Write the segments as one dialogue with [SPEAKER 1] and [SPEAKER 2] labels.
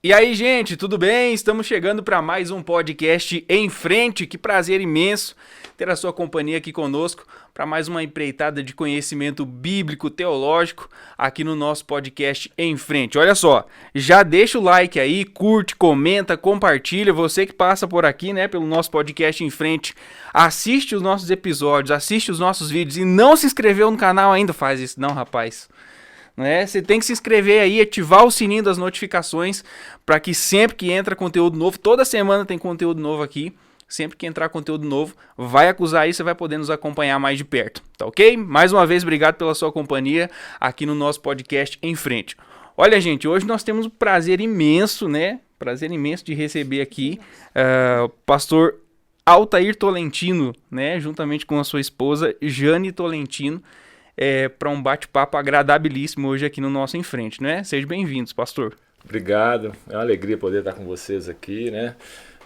[SPEAKER 1] E aí, gente, tudo bem? Estamos chegando para mais um podcast Em Frente. Que prazer imenso ter a sua companhia aqui conosco para mais uma empreitada de conhecimento bíblico, teológico, aqui no nosso podcast Em Frente. Olha só, já deixa o like aí, curte, comenta, compartilha. Você que passa por aqui, né, pelo nosso podcast Em Frente, assiste os nossos episódios, assiste os nossos vídeos e não se inscreveu no canal ainda, faz isso não, rapaz. Né? Você tem que se inscrever aí, ativar o sininho das notificações para que sempre que entra conteúdo novo, toda semana tem conteúdo novo aqui, sempre que entrar conteúdo novo, vai acusar aí, você vai poder nos acompanhar mais de perto, tá ok? Mais uma vez, obrigado pela sua companhia aqui no nosso podcast Em Frente. Olha, gente, hoje nós temos um prazer imenso, né? Prazer imenso de receber aqui o pastor Altair Tolentino, né? Juntamente com a sua esposa, Jane Tolentino, para um bate-papo agradabilíssimo hoje aqui no nosso Em Frente, né? Sejam bem-vindos, pastor.
[SPEAKER 2] Obrigado, é uma alegria poder estar com vocês aqui, né?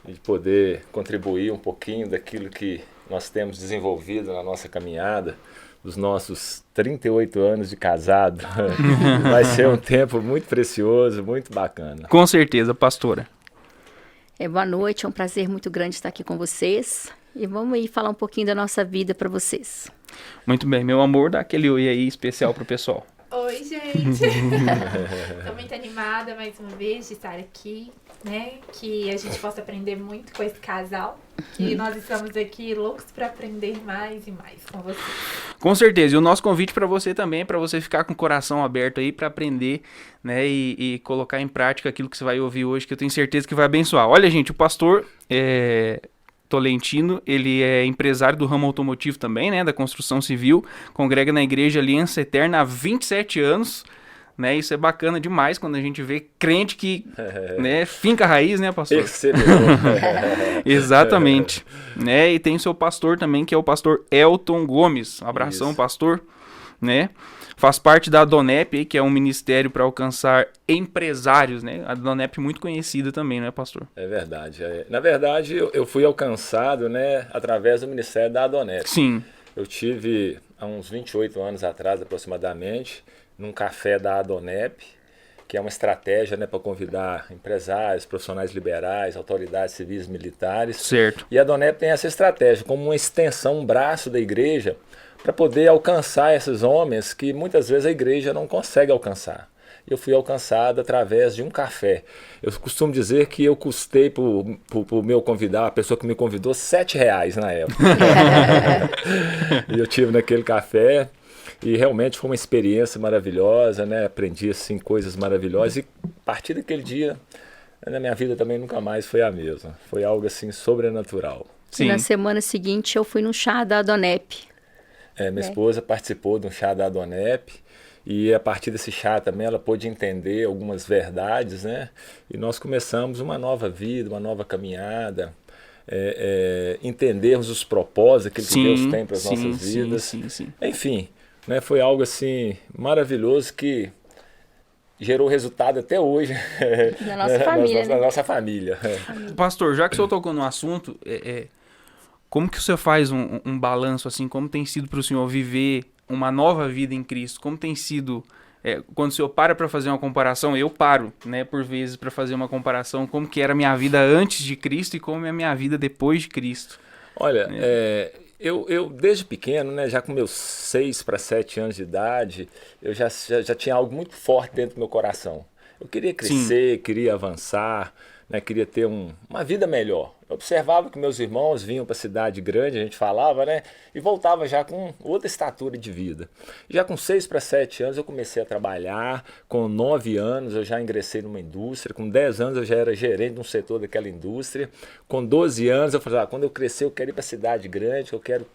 [SPEAKER 2] E poder contribuir um pouquinho daquilo que nós temos desenvolvido na nossa caminhada, os nossos 38 anos de casado. Vai ser um tempo muito precioso, muito bacana.
[SPEAKER 1] Com certeza, pastora.
[SPEAKER 3] Boa noite, é um prazer muito grande estar aqui com vocês. E vamos aí falar um pouquinho da nossa vida para vocês.
[SPEAKER 1] Muito bem, meu amor, dá aquele oi aí especial pro pessoal.
[SPEAKER 4] Oi, gente. Estou muito animada mais uma vez de estar aqui, né? Que a gente possa aprender muito com esse casal. Que nós estamos aqui loucos para aprender mais e mais com vocês.
[SPEAKER 1] Com certeza. E o nosso convite para você também é para você ficar com o coração aberto aí para aprender, né? E colocar em prática aquilo que você vai ouvir hoje, que eu tenho certeza que vai abençoar. Olha, gente, o pastor Tolentino, ele é empresário do ramo automotivo também, né, da construção civil, congrega na Igreja Aliança Eterna há 27 anos, né, isso é bacana demais quando a gente vê crente que, né, finca a raiz, né, pastor? Exatamente, né, e tem o seu pastor também, que é o pastor Elton Gomes, abração, isso. Pastor, né, faz parte da Adonep, que é um ministério para alcançar empresários, né? A Adonep muito conhecida também, não é, pastor?
[SPEAKER 2] É verdade. Na verdade, eu fui alcançado, né, através do ministério da Adonep.
[SPEAKER 1] Sim.
[SPEAKER 2] Eu tive, há uns 28 anos atrás, aproximadamente, num café da Adonep, que é uma estratégia, né, para convidar empresários, profissionais liberais, autoridades civis e militares.
[SPEAKER 1] Certo.
[SPEAKER 2] E a Adonep tem essa estratégia como uma extensão, um braço da igreja, para poder alcançar esses homens que muitas vezes a igreja não consegue alcançar. Eu fui alcançado através de um café. Eu costumo dizer que eu custei para o meu convidado, a pessoa que me convidou, R$7 na época. E eu tive naquele café e realmente foi uma experiência maravilhosa, né? Aprendi assim, coisas maravilhosas e a partir daquele dia, na minha vida também nunca mais foi a mesma. Foi algo assim sobrenatural.
[SPEAKER 3] Sim. E na semana seguinte eu fui no chá da Adonep.
[SPEAKER 2] Minha esposa participou de um chá da Adonep e a partir desse chá também ela pôde entender algumas verdades, né? E nós começamos uma nova vida, uma nova caminhada, entendermos os propósitos, aquilo que Deus tem para as nossas vidas.
[SPEAKER 1] Sim.
[SPEAKER 2] Enfim, né? Foi algo assim maravilhoso que gerou resultado até hoje
[SPEAKER 3] na nossa família.
[SPEAKER 2] Na nossa família.
[SPEAKER 1] Pastor, já que o senhor tocou no assunto, como que o senhor faz um balanço assim? Como tem sido para o senhor viver uma nova vida em Cristo? Como tem sido, quando o senhor para fazer uma comparação, eu paro, né, por vezes para fazer uma comparação, como que era a minha vida antes de Cristo e como é a minha vida depois de Cristo?
[SPEAKER 2] Olha, eu desde pequeno, né, já com meus 6 para 7 anos de idade, eu já tinha algo muito forte dentro do meu coração. Eu queria crescer, queria avançar, né, queria ter uma vida melhor. Eu observava que meus irmãos vinham para a cidade grande, a gente falava, né, e voltava já com outra estatura de vida. Já com 6 para 7 anos eu comecei a trabalhar, com 9 anos eu já ingressei numa indústria, com 10 anos eu já era gerente de um setor daquela indústria, com 12 anos eu falei, quando eu crescer eu quero ir para a cidade grande, eu quero,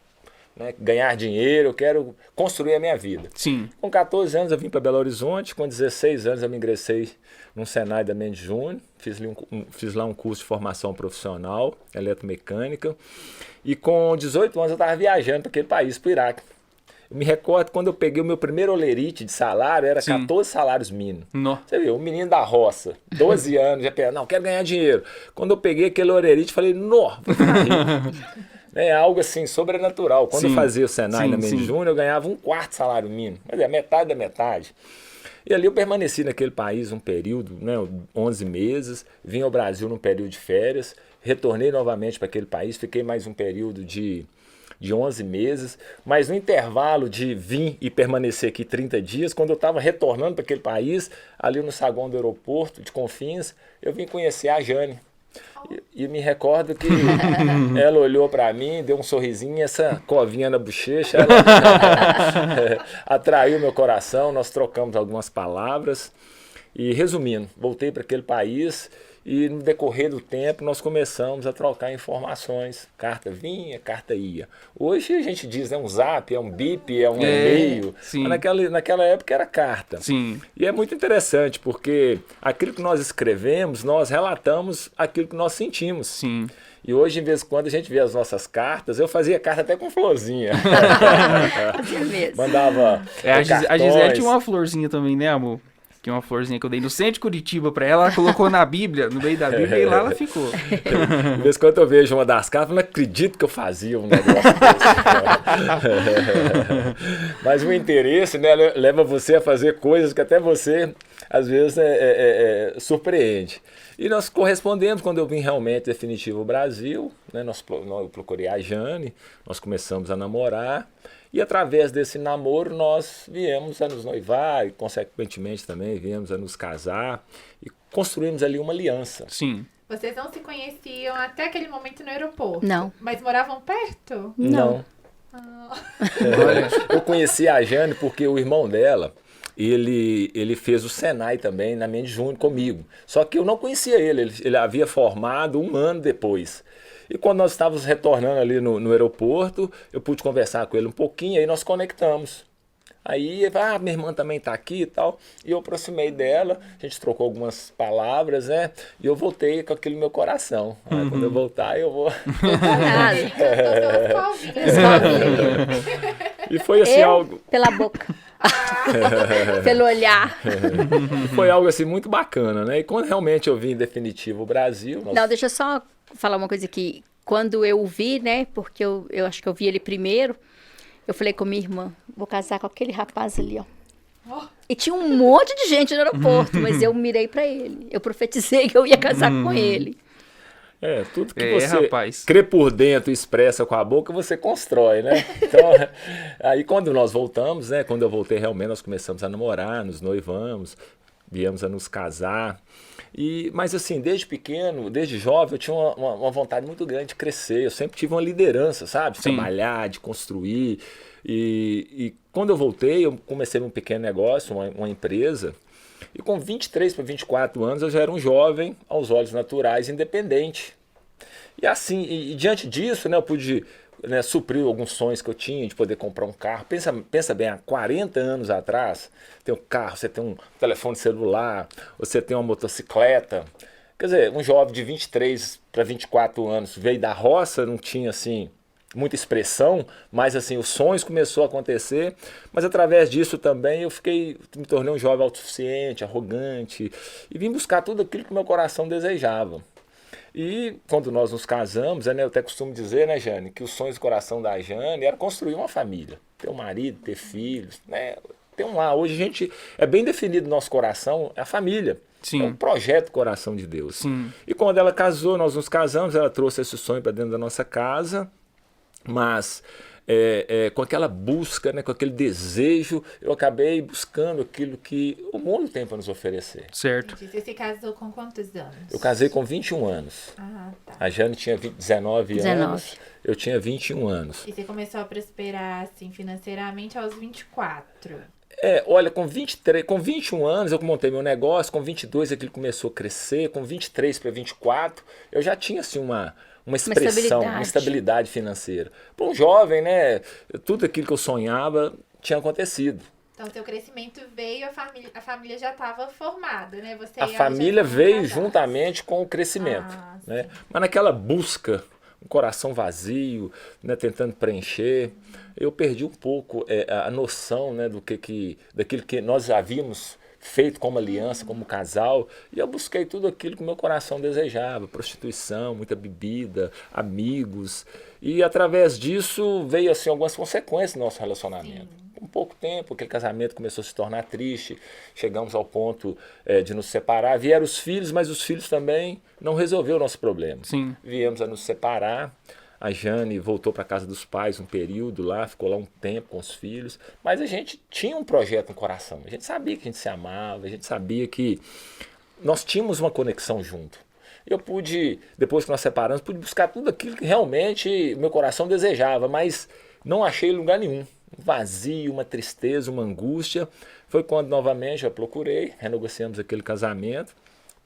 [SPEAKER 2] né, ganhar dinheiro, eu quero construir a minha vida.
[SPEAKER 1] Sim.
[SPEAKER 2] Com 14 anos eu vim para Belo Horizonte, com 16 anos eu me ingressei no Senai da Mendes Júnior, fiz lá um curso de formação profissional, eletromecânica, e com 18 anos eu estava viajando para aquele país, para o Iraque. Eu me recordo quando eu peguei o meu primeiro olerite de salário, era 14 salários mínimos. Você viu, um menino da roça, 12 anos, já pensava, não, quero ganhar dinheiro. Quando eu peguei aquele olerite, falei, nó, vou ficar rico. É algo assim, sobrenatural. Quando eu fazia o Senai na Mendes Júnior, eu ganhava 1/4 salário mínimo. Mas é metade da metade. E ali eu permaneci naquele país um período, né, 11 meses, vim ao Brasil num período de férias, retornei novamente para aquele país, fiquei mais um período de 11 meses, mas no intervalo de vir e permanecer aqui 30 dias, quando eu estava retornando para aquele país, ali no saguão do aeroporto de Confins, eu vim conhecer a Jane. E me recordo que ela olhou para mim, deu um sorrisinho, essa covinha na bochecha, ela atraiu meu coração, nós trocamos algumas palavras e, resumindo, voltei para aquele país e no decorrer do tempo nós começamos a trocar informações, carta vinha, carta ia. Hoje a gente diz, é um zap, é um bip, é um e-mail, mas naquela época era carta.
[SPEAKER 1] Sim.
[SPEAKER 2] E é muito interessante porque aquilo que nós escrevemos, nós relatamos aquilo que nós sentimos.
[SPEAKER 1] Sim.
[SPEAKER 2] E hoje, em vez em quando, a gente vê as nossas cartas. Eu fazia carta até com florzinha.
[SPEAKER 3] Fazia mesmo.
[SPEAKER 2] Mandava
[SPEAKER 1] A Gisele tinha uma florzinha também, né, amor? Que é uma florzinha que eu dei no centro de Curitiba pra ela. Ela colocou na Bíblia, no meio da Bíblia, e lá ela ficou.
[SPEAKER 2] De vez em quando eu vejo uma das cartas, eu não acredito que eu fazia um negócio desse. Mas o interesse, né, leva você a fazer coisas que até você, às vezes, surpreende. E nós correspondemos quando eu vim realmente definitivo ao Brasil, né, eu procurei a Jane, nós começamos a namorar, e através desse namoro nós viemos a nos noivar e consequentemente também viemos a nos casar e construímos ali uma aliança.
[SPEAKER 1] Sim.
[SPEAKER 4] Vocês não se conheciam até aquele momento no aeroporto?
[SPEAKER 3] Não.
[SPEAKER 4] Mas moravam perto?
[SPEAKER 2] Não. Eu conheci a Jane porque o irmão dela, ele fez o Senai também na Mendes Júnior comigo. Só que eu não conhecia ele havia formado um ano depois. E quando nós estávamos retornando ali no aeroporto, eu pude conversar com ele um pouquinho, aí nós conectamos. Aí, minha irmã também está aqui e tal. E eu aproximei dela, a gente trocou algumas palavras, né? E eu voltei com aquele meu coração. Quando eu voltar, eu vou... E foi assim algo...
[SPEAKER 3] Pela boca. Pelo olhar.
[SPEAKER 2] Foi algo assim muito bacana, né? E quando realmente eu vim em definitivo o Brasil...
[SPEAKER 3] Não, deixa eu só falar uma coisa aqui. Quando eu o vi, né? Porque eu acho que eu vi ele primeiro. Eu falei com minha irmã, vou casar com aquele rapaz ali, ó. E tinha um monte de gente no aeroporto, mas eu mirei pra ele. Eu profetizei que eu ia casar com ele.
[SPEAKER 2] Tudo que você
[SPEAKER 1] rapaz.
[SPEAKER 2] crê por dentro e expressa com a boca, você constrói, né? Então, aí quando nós voltamos, né? Quando eu voltei realmente, nós começamos a namorar, nos noivamos, viemos a nos casar. Mas assim, desde pequeno, desde jovem, eu tinha uma vontade muito grande de crescer. Eu sempre tive uma liderança, sabe? De trabalhar, de construir. E quando eu voltei, eu comecei um pequeno negócio, uma empresa. E com 23 para 24 anos, eu já era um jovem, aos olhos naturais, independente. E assim, e diante disso, né, eu pude... Né, suprir alguns sonhos que eu tinha de poder comprar um carro. Pensa bem, há 40 anos atrás, tem um carro, você tem um telefone celular, você tem uma motocicleta. Quer dizer, um jovem de 23 para 24 anos veio da roça, não tinha assim muita expressão, mas assim, os sonhos começaram a acontecer, mas através disso também me tornei um jovem autossuficiente, arrogante, e vim buscar tudo aquilo que meu coração desejava. E quando nós nos casamos, né, eu até costumo dizer, né, Jane, que os sonhos do coração da Jane era construir uma família, ter um marido, ter filhos, né, ter um lar. Hoje a gente é bem definido no nosso coração a família.
[SPEAKER 1] Sim.
[SPEAKER 2] É um projeto do coração de Deus.
[SPEAKER 1] Sim.
[SPEAKER 2] E quando ela casou, nós nos casamos, ela trouxe esse sonho para dentro da nossa casa, mas com aquela busca, né, com aquele desejo, eu acabei buscando aquilo que o mundo tem para nos oferecer.
[SPEAKER 1] Certo.
[SPEAKER 4] Você se casou com quantos anos?
[SPEAKER 2] Eu casei com 21 anos.
[SPEAKER 4] Ah, tá.
[SPEAKER 2] A Jane tinha 19 anos, eu tinha 21 anos.
[SPEAKER 4] E você começou a prosperar assim, financeiramente aos 24.
[SPEAKER 2] Olha, com 21 anos eu montei meu negócio, com 22 aquilo começou a crescer, com 23 para 24 eu já tinha assim uma expressão, uma estabilidade financeira. Para um jovem, né, tudo aquilo que eu sonhava tinha acontecido.
[SPEAKER 4] Então, seu crescimento veio, a família já estava formada, né?
[SPEAKER 2] A família veio juntamente com o crescimento. Né? Mas naquela busca, um coração vazio, né, tentando preencher, eu perdi um pouco a noção, né, daquilo que nós havíamos feito como aliança, como casal, e eu busquei tudo aquilo que o meu coração desejava, prostituição, muita bebida, amigos, e através disso veio assim algumas consequências do nosso relacionamento. Com pouco tempo, aquele casamento começou a se tornar triste, chegamos ao ponto de nos separar. Vieram os filhos, mas os filhos também não resolveram o nosso problema.
[SPEAKER 1] Sim.
[SPEAKER 2] Viemos a nos separar. A Jane voltou para casa dos pais um período lá, ficou lá um tempo com os filhos. Mas a gente tinha um projeto no coração. A gente sabia que a gente se amava, a gente sabia que nós tínhamos uma conexão junto. Eu pude, depois que nós separamos, pude buscar tudo aquilo que realmente meu coração desejava, mas não achei em lugar nenhum. Um vazio, uma tristeza, uma angústia. Foi quando novamente eu a procurei, renegociamos aquele casamento,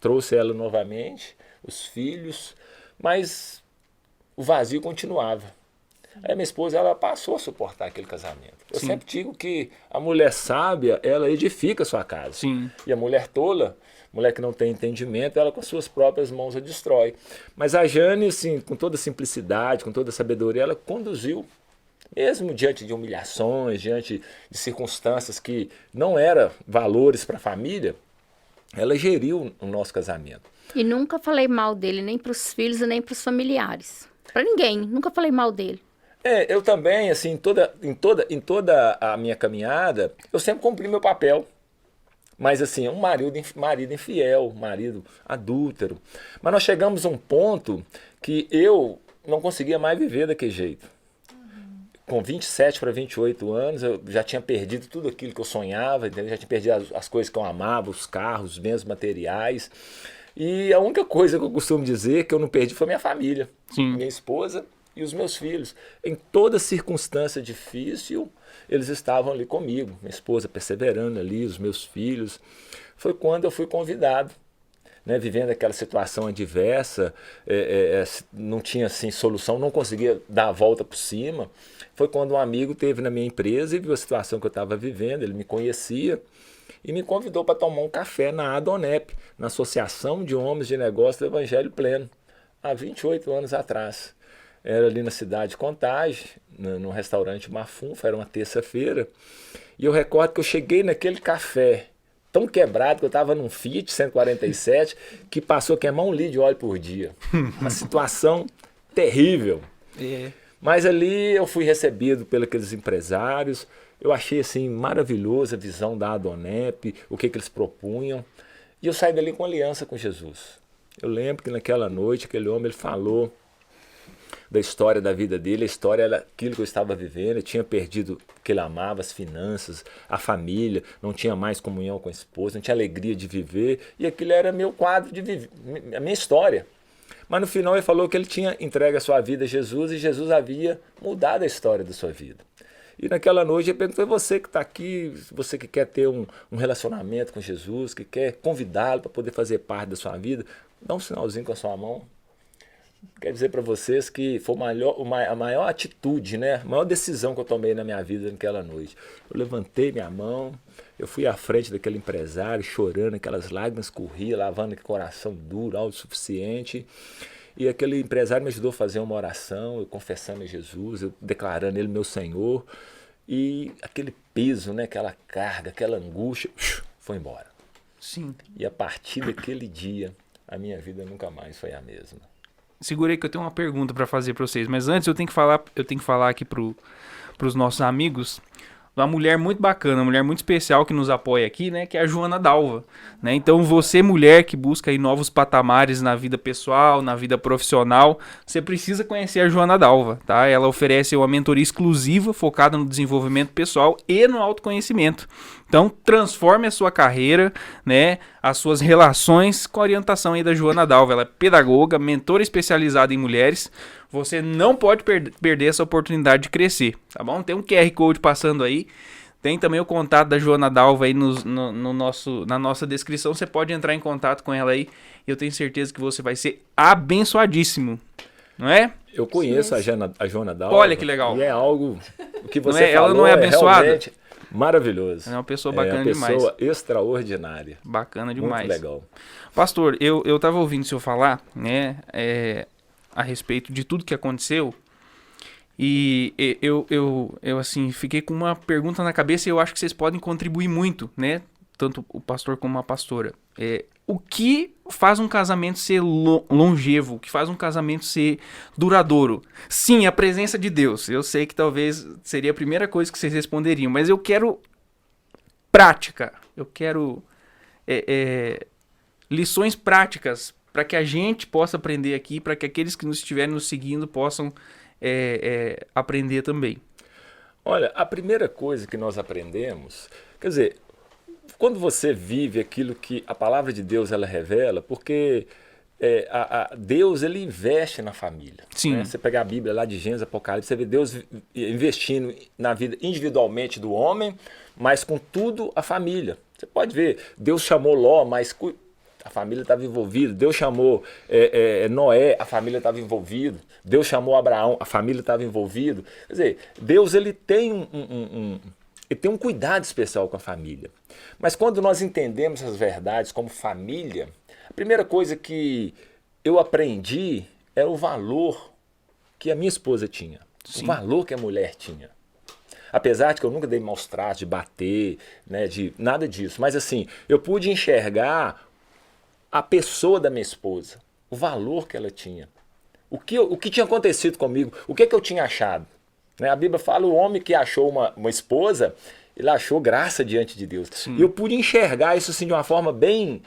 [SPEAKER 2] trouxe ela novamente, os filhos, mas o vazio continuava. Aí minha esposa, ela passou a suportar aquele casamento. Eu
[SPEAKER 1] Sim.
[SPEAKER 2] sempre digo que a mulher sábia, ela edifica a sua casa.
[SPEAKER 1] Sim.
[SPEAKER 2] E a mulher tola, mulher que não tem entendimento, ela com suas próprias mãos a destrói. Mas a Jane, assim, com toda simplicidade, com toda sabedoria, ela conduziu, mesmo diante de humilhações, diante de circunstâncias que não eram valores para a família, ela geriu o nosso casamento.
[SPEAKER 3] E nunca falei mal dele, nem para os filhos e nem para os familiares. Para ninguém, nunca falei mal dele.
[SPEAKER 2] Eu também, assim, em toda a minha caminhada, eu sempre cumpri meu papel. Mas assim, um marido infiel, marido adúltero. Mas nós chegamos a um ponto que eu não conseguia mais viver daquele jeito. Com 27 para 28 anos, eu já tinha perdido tudo aquilo que eu sonhava, entendeu? Já tinha perdido as coisas que eu amava, os carros, os bens materiais. E a única coisa que eu costumo dizer que eu não perdi foi minha família.
[SPEAKER 1] Sim.
[SPEAKER 2] Minha esposa e os meus filhos. Em toda circunstância difícil, eles estavam ali comigo. Minha esposa perseverando ali, os meus filhos. Foi quando eu fui convidado, né, vivendo aquela situação adversa, não tinha assim, solução, não conseguia dar a volta por cima. Foi quando um amigo esteve na minha empresa e viu a situação que eu estava vivendo, ele me conhecia e me convidou para tomar um café na ADONEP, na Associação de Homens de Negócios do Evangelho Pleno, há 28 anos atrás. Era ali na cidade de Contagem, no restaurante Mafunfa, era uma terça-feira. E eu recordo que eu cheguei naquele café tão quebrado que eu estava num Fiat 147 que passou a queimar 1 litro de óleo por dia. Uma situação terrível. Mas ali eu fui recebido pelos aqueles empresários. Eu achei assim maravilhosa a visão da ADONEP, o que eles propunham. E eu saí dali com aliança com Jesus. Eu lembro que naquela noite aquele homem ele falou da história da vida dele, a história era aquilo que eu estava vivendo, eu tinha perdido o que ele amava, as finanças, a família, não tinha mais comunhão com a esposa, não tinha alegria de viver, e aquilo era meu quadro de viver, a minha história. Mas no final ele falou que ele tinha entregue a sua vida a Jesus e Jesus havia mudado a história da sua vida. E naquela noite ele perguntou, você que está aqui, você que quer ter um relacionamento com Jesus, que quer convidá-lo para poder fazer parte da sua vida, dá um sinalzinho com a sua mão. Quero dizer para vocês que foi a maior atitude, né? A maior decisão que eu tomei na minha vida naquela noite. Eu levantei minha mão, eu fui à frente daquele empresário, chorando, aquelas lágrimas corriam, lavando aquele coração duro, autossuficiente. E aquele empresário me ajudou a fazer uma oração, eu confessando a Jesus, eu declarando Ele meu Senhor. E aquele peso, né? Aquela carga, aquela angústia, foi embora.
[SPEAKER 1] Sim.
[SPEAKER 2] E a partir daquele dia, a minha vida nunca mais foi a mesma.
[SPEAKER 1] Segurei que eu tenho uma pergunta para fazer para vocês, mas antes eu tenho que falar aqui pros nossos amigos uma mulher muito bacana, uma mulher muito especial que nos apoia aqui, né, que é a Joana Dalva, né? Então você, mulher que busca aí novos patamares na vida pessoal, na vida profissional, você precisa conhecer a Joana Dalva, tá? Ela oferece uma mentoria exclusiva focada no desenvolvimento pessoal e no autoconhecimento. Então transforme a sua carreira, né, as suas relações com a orientação aí da Joana Dalva. Ela é pedagoga, mentora especializada em mulheres. Você não pode perder essa oportunidade de crescer, tá bom? Tem um QR Code passando aí. Tem também o contato da Joana Dalva aí na nossa descrição. Você pode entrar em contato com ela aí. E eu tenho certeza que você vai ser abençoadíssimo, não é?
[SPEAKER 2] Eu conheço a Joana Dalva.
[SPEAKER 1] Olha que legal.
[SPEAKER 2] E é algo que você
[SPEAKER 1] não é,
[SPEAKER 2] falou,
[SPEAKER 1] ela não é abençoada?
[SPEAKER 2] Realmente maravilhoso.
[SPEAKER 1] Ela é uma pessoa bacana demais.
[SPEAKER 2] É uma pessoa extraordinária.
[SPEAKER 1] Bacana demais.
[SPEAKER 2] Muito legal.
[SPEAKER 1] Pastor, eu tava ouvindo o senhor falar, né, a respeito de tudo que aconteceu. E eu assim, fiquei com uma pergunta na cabeça e eu acho que vocês podem contribuir muito, né? tanto o pastor como a pastora. O que faz um casamento ser longevo? O que faz um casamento ser duradouro? Sim, a presença de Deus. Eu sei que talvez seria a primeira coisa que vocês responderiam, mas eu quero prática. Eu quero lições práticas para que a gente possa aprender aqui, para que aqueles que nos estiverem nos seguindo possam aprender também.
[SPEAKER 2] Olha, a primeira coisa que nós aprendemos, quer dizer, quando você vive aquilo que a palavra de Deus ela revela, porque Deus ele investe na família.
[SPEAKER 1] Sim.
[SPEAKER 2] Né? Você pegar a Bíblia lá de Gênesis, Apocalipse, você vê Deus investindo na vida individualmente do homem, mas com tudo a família. Você pode ver, Deus chamou Ló, mas a família estava envolvida. Deus chamou Noé, a família estava envolvida. Deus chamou Abraão, a família estava envolvida. Quer dizer, Deus ele tem um cuidado especial com a família. Mas quando nós entendemos essas verdades como família, a primeira coisa que eu aprendi é o valor que a minha esposa tinha. Sim. O valor que a mulher tinha. Apesar de que eu nunca dei maus tratos, de bater, né, de nada disso. Mas assim, eu pude enxergar a pessoa da minha esposa, o valor que ela tinha. O que tinha acontecido comigo, o que eu tinha achado. Né? A Bíblia fala, o homem que achou uma esposa, ele achou graça diante de Deus. Sim. E eu pude enxergar isso assim, de uma forma bem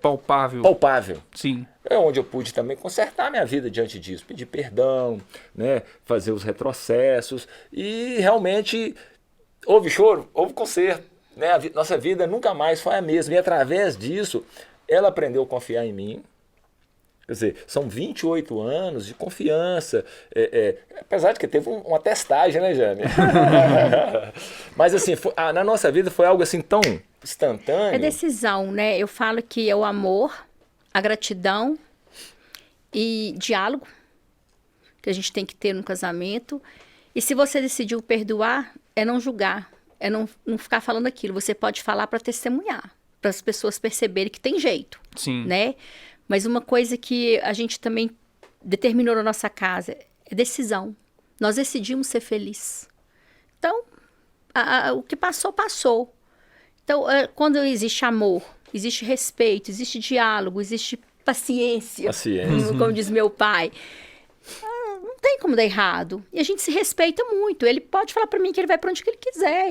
[SPEAKER 2] palpável.
[SPEAKER 1] Sim.
[SPEAKER 2] É onde eu pude também consertar minha vida diante disso, pedir perdão, né? Fazer os retrocessos e realmente houve choro, houve conserto. Né? Nossa vida nunca mais foi a mesma e através disso ela aprendeu a confiar em mim. Quer dizer, são 28 anos de confiança, apesar de que teve uma testagem, né, Jane? Mas assim, na nossa vida foi algo assim tão instantâneo.
[SPEAKER 3] É decisão, né? Eu falo que é o amor, a gratidão e diálogo que a gente tem que ter no casamento. E se você decidiu perdoar, é não julgar, é não ficar falando aquilo. Você pode falar para testemunhar, para as pessoas perceberem que tem jeito.
[SPEAKER 1] Sim.
[SPEAKER 3] Né? Mas uma coisa que a gente também determinou na nossa casa é decisão. Nós decidimos ser felizes. Então, o que passou, passou. Então, quando existe amor, existe respeito, existe diálogo, existe paciência. Como diz meu pai. Não tem como dar errado. E a gente se respeita muito. Ele pode falar pra mim que ele vai pra onde que ele quiser.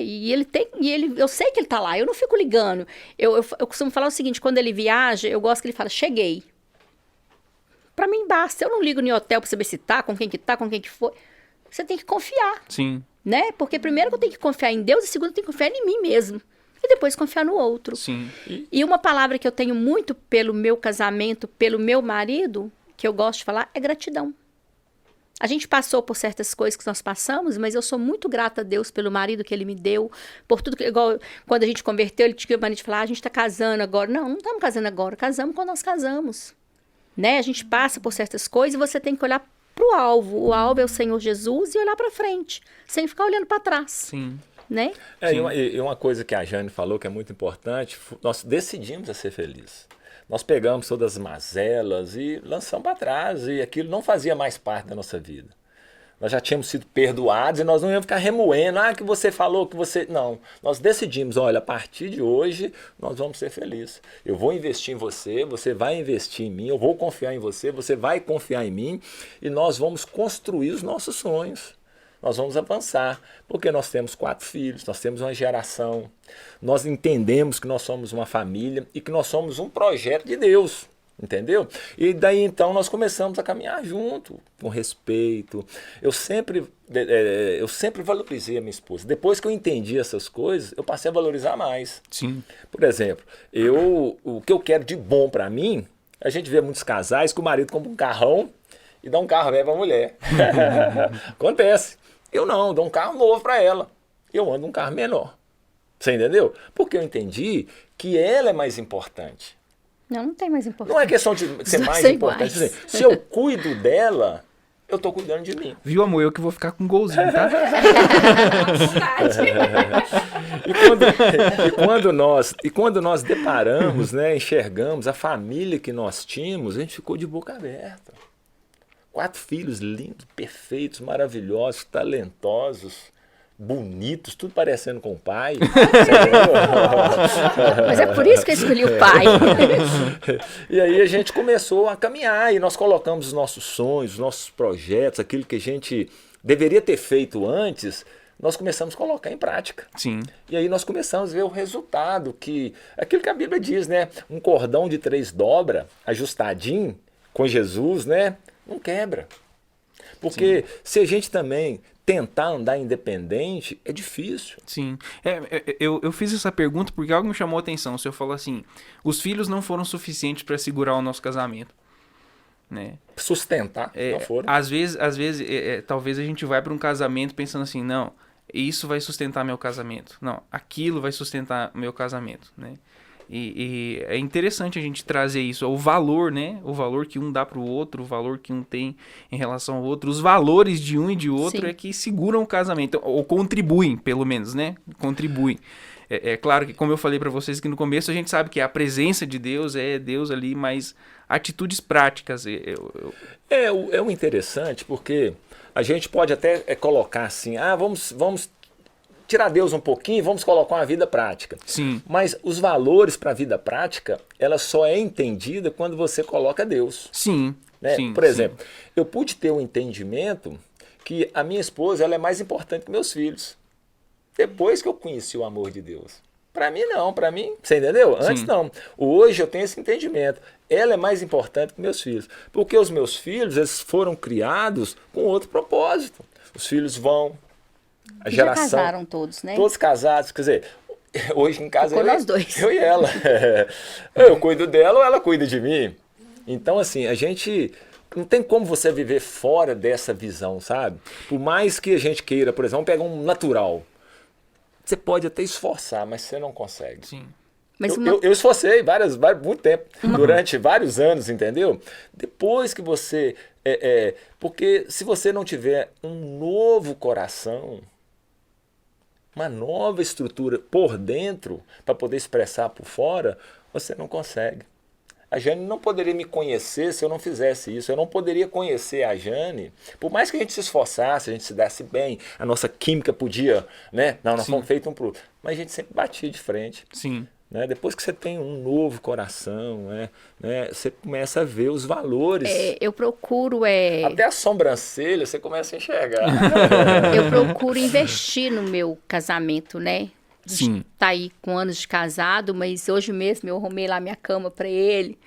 [SPEAKER 3] Eu sei que ele tá lá. Eu não fico ligando. Eu costumo falar o seguinte, quando ele viaja, eu gosto que ele fala, cheguei. Pra mim basta. Eu não ligo no hotel pra saber se tá, com quem que foi. Você tem que confiar.
[SPEAKER 1] Sim.
[SPEAKER 3] Né? Porque primeiro eu tenho que confiar em Deus e segundo eu tenho que confiar em mim mesmo. E depois confiar no outro.
[SPEAKER 1] Sim.
[SPEAKER 3] E uma palavra que eu tenho muito pelo meu casamento, pelo meu marido, que eu gosto de falar, é gratidão. A gente passou por certas coisas que nós passamos, mas eu sou muito grata a Deus pelo marido que ele me deu, por tudo que, igual quando a gente converteu, ele tinha o marido de falar, a gente está casando agora. Não estamos casando agora, casamos quando nós casamos. Né? A gente passa por certas coisas e você tem que olhar para o alvo. O alvo é o Senhor Jesus e olhar para frente, sem ficar olhando para trás.
[SPEAKER 1] Sim.
[SPEAKER 3] Né?
[SPEAKER 2] E uma coisa que a Jane falou que é muito importante, nós decidimos a ser felizes. Nós pegamos todas as mazelas e lançamos para trás, e aquilo não fazia mais parte da nossa vida. Nós já tínhamos sido perdoados e nós não íamos ficar remoendo, que você falou, que você... Não, nós decidimos, olha, a partir de hoje nós vamos ser felizes. Eu vou investir em você, você vai investir em mim, eu vou confiar em você, você vai confiar em mim, e nós vamos construir os nossos sonhos. Nós vamos avançar, porque nós temos 4 filhos, nós temos uma geração, nós entendemos que nós somos uma família e que nós somos um projeto de Deus, entendeu? E daí então nós começamos a caminhar junto, com respeito. Eu sempre valorizei a minha esposa. Depois que eu entendi essas coisas, eu passei a valorizar mais.
[SPEAKER 1] Sim.
[SPEAKER 2] Por exemplo, o que eu quero de bom para mim, a gente vê muitos casais que o marido compra um carrão e dá um carro velho para a mulher. Acontece. Eu não, dou um carro novo para ela. Eu ando um carro menor. Você entendeu? Porque eu entendi que ela é mais importante.
[SPEAKER 3] Não tem mais importância.
[SPEAKER 2] Não é questão de ser mais importante. Se eu cuido dela, eu estou cuidando de mim.
[SPEAKER 1] Viu, amor? Eu que vou ficar com um golzinho, tá?
[SPEAKER 2] E quando nós deparamos, né, enxergamos a família que nós tínhamos, a gente ficou de boca aberta. 4 filhos lindos, perfeitos, maravilhosos, talentosos, bonitos, tudo parecendo com o pai.
[SPEAKER 3] Mas é por isso que eu escolhi o pai.
[SPEAKER 2] E aí a gente começou a caminhar e nós colocamos os nossos sonhos, os nossos projetos, aquilo que a gente deveria ter feito antes, nós começamos a colocar em prática.
[SPEAKER 1] Sim.
[SPEAKER 2] E aí nós começamos a ver o resultado, aquilo que a Bíblia diz, né? Um cordão de 3 dobras, ajustadinho, com Jesus, né? Não quebra. Porque se a gente também tentar andar independente, é difícil.
[SPEAKER 1] Sim. Eu fiz essa pergunta porque algo me chamou a atenção. O senhor falou assim, os filhos não foram suficientes para segurar o nosso casamento. Né?
[SPEAKER 2] Sustentar, não foram.
[SPEAKER 1] Às vezes talvez a gente vai para um casamento pensando assim, não, isso vai sustentar meu casamento. Não, aquilo vai sustentar meu casamento, né? E é interessante a gente trazer isso, o valor, né? O valor que um dá para o outro, o valor que um tem em relação ao outro, os valores de um e de outro. Sim. É que seguram o casamento, ou contribuem, pelo menos, né? Contribuem. É claro que, como eu falei para vocês aqui no começo, a gente sabe que a presença de Deus é Deus ali, mas atitudes práticas.
[SPEAKER 2] É o interessante, porque a gente pode até colocar assim, vamos tirar Deus um pouquinho e vamos colocar uma vida prática.
[SPEAKER 1] Sim.
[SPEAKER 2] Mas os valores para a vida prática, ela só é entendida quando você coloca Deus.
[SPEAKER 1] Sim.
[SPEAKER 2] Né?
[SPEAKER 1] Sim.
[SPEAKER 2] Por exemplo, eu pude ter um entendimento que a minha esposa ela é mais importante que meus filhos. Depois que eu conheci o amor de Deus. Para mim não, você entendeu? Antes não. Hoje eu tenho esse entendimento. Ela é mais importante que meus filhos. Porque os meus filhos, eles foram criados com outro propósito. Os filhos vão, a geração...
[SPEAKER 3] Já casaram todos, né?
[SPEAKER 2] Todos casados, quer dizer, hoje em casa
[SPEAKER 3] nós dois.
[SPEAKER 2] Eu e ela. Eu cuido dela ou ela cuida de mim. Então assim, a gente... Não tem como você viver fora dessa visão, sabe? Por mais que a gente queira, por exemplo, vamos pegar um natural. Você pode até esforçar, mas você não consegue.
[SPEAKER 1] Sim.
[SPEAKER 3] Mas
[SPEAKER 2] eu esforcei muito tempo, durante vários anos, entendeu? Depois que você... porque se você não tiver um novo coração, uma nova estrutura por dentro, para poder expressar por fora, você não consegue. A Jane não poderia me conhecer se eu não fizesse isso. Eu não poderia conhecer a Jane, por mais que a gente se esforçasse, a gente se desse bem, a nossa química podia, né? Não, nós fomos feitos um pro outro. Mas a gente sempre batia de frente.
[SPEAKER 1] Sim.
[SPEAKER 2] Né? Depois que você tem um novo coração, né? Você começa a ver os valores.
[SPEAKER 3] Eu procuro...
[SPEAKER 2] Até a sobrancelha você começa a enxergar.
[SPEAKER 3] Eu procuro investir no meu casamento, né?
[SPEAKER 1] Sim.
[SPEAKER 3] Tá aí com anos de casado, mas hoje mesmo eu arrumei lá minha cama para ele.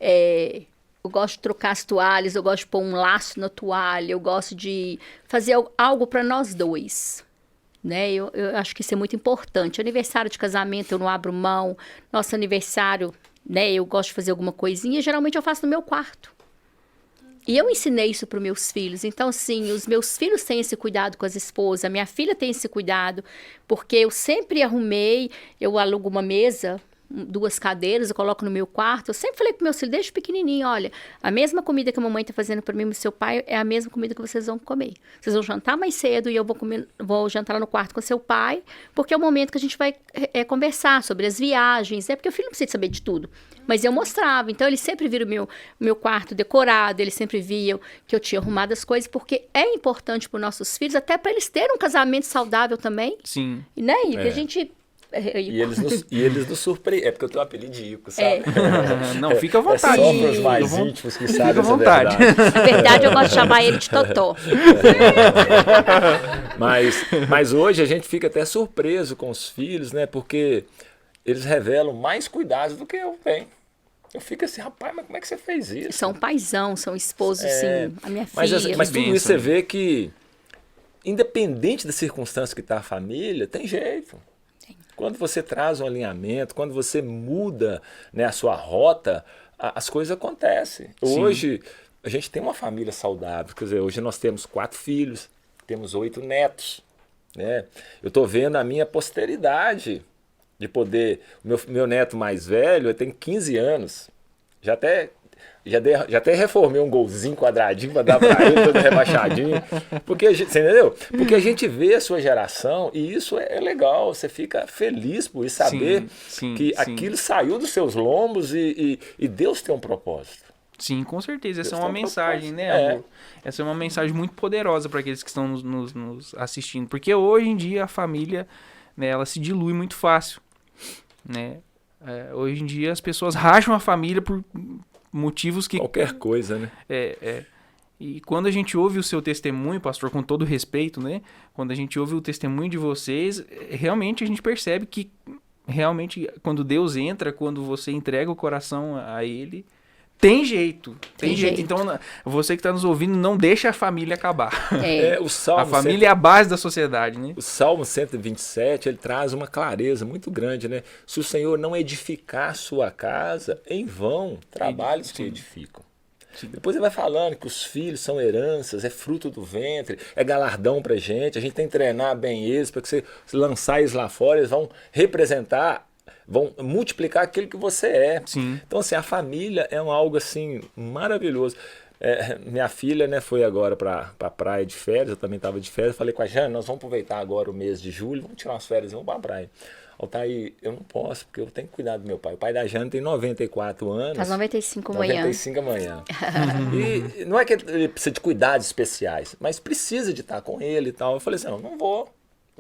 [SPEAKER 3] Eu gosto de trocar as toalhas, eu gosto de pôr um laço na toalha, eu gosto de fazer algo para nós dois. Né? Eu acho que isso é muito importante. Aniversário de casamento eu não abro mão. Nosso aniversário, né? Eu gosto de fazer alguma coisinha. Geralmente eu faço no meu quarto. E eu ensinei isso para os meus filhos. Então, assim, os meus filhos têm esse cuidado com as esposas. A minha filha tem esse cuidado. Porque eu sempre arrumei. Eu alugo uma mesa, 2 cadeiras, eu coloco no meu quarto. Eu sempre falei para meus filhos, desde pequenininho, olha, a mesma comida que a mamãe está fazendo para mim e o seu pai é a mesma comida que vocês vão comer. Vocês vão jantar mais cedo e eu vou jantar lá no quarto com seu pai, porque é o momento que a gente vai conversar sobre as viagens, né? Porque o filho não precisa saber de tudo. Mas eu mostrava. Então, eles sempre viram o meu quarto decorado, eles sempre viam que eu tinha arrumado as coisas, porque é importante para os nossos filhos, até para eles terem um casamento saudável também.
[SPEAKER 1] Sim.
[SPEAKER 3] Né? E que a gente...
[SPEAKER 2] E eles nos surpreendem. É porque eu tenho um apelido de Ico, sabe?
[SPEAKER 1] Não, fica à vontade.
[SPEAKER 2] É só para os mais íntimos que sabem
[SPEAKER 1] à vontade.
[SPEAKER 3] Na verdade, eu gosto de chamar ele de Totó.
[SPEAKER 2] Mas hoje a gente fica até surpreso com os filhos, né? Porque eles revelam mais cuidados do que eu tenho. Eu fico assim, rapaz, mas como é que você fez isso?
[SPEAKER 3] São paizão, são esposos, sim. A minha filha.
[SPEAKER 2] Mas tudo isso você vê que, independente da circunstância que está a família, tem jeito. Quando você traz um alinhamento, quando você muda, né, a sua rota, as coisas acontecem. Sim. Hoje, a gente tem uma família saudável. Quer dizer, hoje nós temos 4 filhos, temos 8 netos. Né? Eu estou vendo a minha posteridade de poder... Meu neto mais velho tem 15 anos. Já até reformei um golzinho quadradinho para dar para ele, todo rebaixadinho. Porque, você entendeu? Porque a gente vê a sua geração e isso é legal. Você fica feliz por isso, saber que aquilo saiu dos seus lombos e Deus tem um propósito.
[SPEAKER 1] Sim, com certeza. Essa
[SPEAKER 2] Deus
[SPEAKER 1] é uma
[SPEAKER 2] tem um
[SPEAKER 1] mensagem,
[SPEAKER 2] propósito.
[SPEAKER 1] né, amor? Essa é uma mensagem muito poderosa para aqueles que estão nos assistindo. Porque hoje em dia a família, né, ela se dilui muito fácil, né? Hoje em dia as pessoas racham a família por motivos que...
[SPEAKER 2] Qualquer coisa, né?
[SPEAKER 1] E quando a gente ouve o seu testemunho, pastor, com todo respeito, né? Quando a gente ouve o testemunho de vocês, realmente a gente percebe que realmente quando Deus entra, quando você entrega o coração a Ele, tem jeito. Tem jeito. Então, você que está nos ouvindo, não deixa a família acabar.
[SPEAKER 2] O Salmo
[SPEAKER 1] A família é a base da sociedade, né?
[SPEAKER 2] O Salmo 127, ele traz uma clareza muito grande, né? Se o Senhor não edificar sua casa, em vão trabalha os que edificam. Sim. Depois ele vai falando que os filhos são heranças, é fruto do ventre, é galardão pra gente, a gente tem que treinar bem eles, para que você lançar eles lá fora, eles vão representar, vão multiplicar aquilo que você é.
[SPEAKER 1] Sim.
[SPEAKER 2] Então, assim, a família é algo, assim, maravilhoso. Minha filha, né, foi agora para a praia de férias, eu também estava de férias, falei com a Jana, nós vamos aproveitar agora o mês de julho, vamos tirar umas férias e vamos para a praia. Altair, eu não posso, porque eu tenho que cuidar do meu pai. O pai da Jana tem 94 anos.
[SPEAKER 3] Faz 95 amanhã.
[SPEAKER 2] 95 amanhã. E não é que ele precisa de cuidados especiais, mas precisa de estar com ele e tal. Eu falei assim, não vou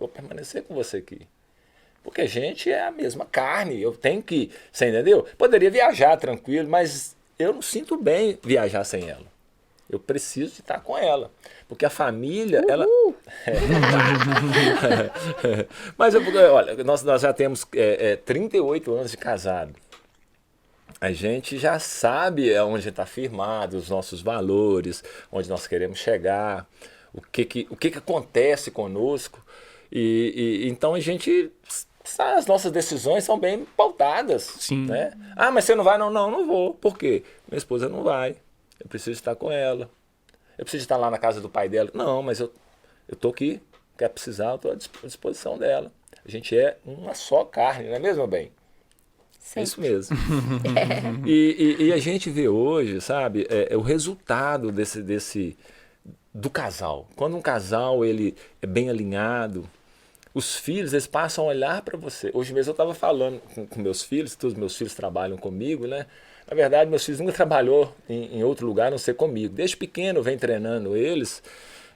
[SPEAKER 2] permanecer com você aqui. Porque a gente é a mesma carne, eu tenho que, você entendeu? Poderia viajar tranquilo, mas eu não sinto bem viajar sem ela. Eu preciso de estar com ela. Porque a família, ela... Mas, olha, nós já temos 38 anos de casado. A gente já sabe onde a gente está firmado, os nossos valores, onde nós queremos chegar, o que acontece conosco. Então a gente... As nossas decisões são bem pautadas.
[SPEAKER 1] Sim.
[SPEAKER 2] Né? Ah, mas você não vai? Não vou. Por quê? Minha esposa não vai. Eu preciso estar com ela. Eu preciso estar lá na casa do pai dela. Não, mas eu estou aqui. Quer precisar, eu estou à disposição dela. A gente é uma só carne, não é mesmo, bem?
[SPEAKER 3] Sim.
[SPEAKER 2] É isso mesmo. E a gente vê hoje, sabe, o resultado do casal. Quando um casal ele é bem alinhado, os filhos, eles passam a olhar para você. Hoje mesmo eu estava falando com meus filhos, todos os meus filhos trabalham comigo, né? Na verdade, meus filhos nunca trabalhou em outro lugar a não ser comigo. Desde pequeno eu venho treinando eles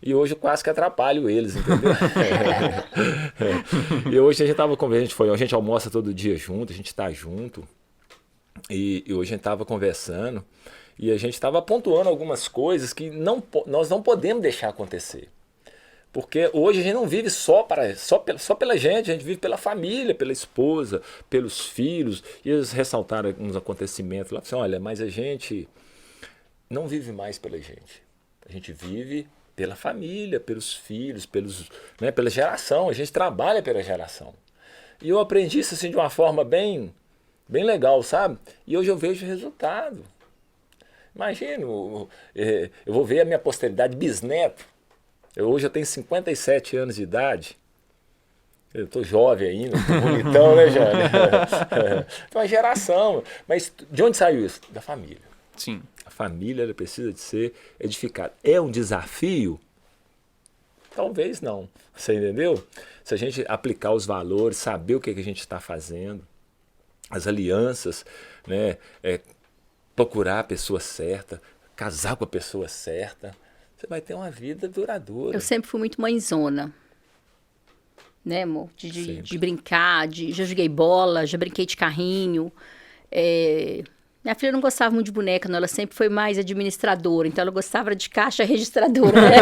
[SPEAKER 2] e hoje eu quase que atrapalho eles, entendeu? E hoje a gente estava conversando, a gente almoça todo dia junto, a gente está junto. E hoje a gente estava conversando e a gente estava pontuando algumas coisas que nós não podemos deixar acontecer. Porque hoje a gente não vive só pela gente, a gente vive pela família, pela esposa, pelos filhos. E eles ressaltaram alguns acontecimentos lá, assim, olha, mas a gente não vive mais pela gente. A gente vive pela família, pelos filhos, pela geração. A gente trabalha pela geração. E eu aprendi isso assim, de uma forma bem legal, sabe? E hoje eu vejo o resultado. Imagino, eu vou ver a minha posteridade bisneto. Hoje eu tenho 57 anos de idade. Eu estou jovem ainda, tô bonitão, né, Jane? Então, a geração. Mas de onde saiu isso? Da família.
[SPEAKER 1] Sim.
[SPEAKER 2] A família ela precisa de ser edificada. É um desafio? Talvez não. Você entendeu? Se a gente aplicar os valores, saber o que a gente está fazendo, as alianças, né? Procurar a pessoa certa, casar com a pessoa certa, você vai ter uma vida duradoura.
[SPEAKER 3] Eu sempre fui muito mãezona. Né, amor? De brincar, já joguei bola, já brinquei de carrinho. Minha filha não gostava muito de boneca, não. Ela sempre foi mais administradora. Então, ela gostava de caixa registradora. Né?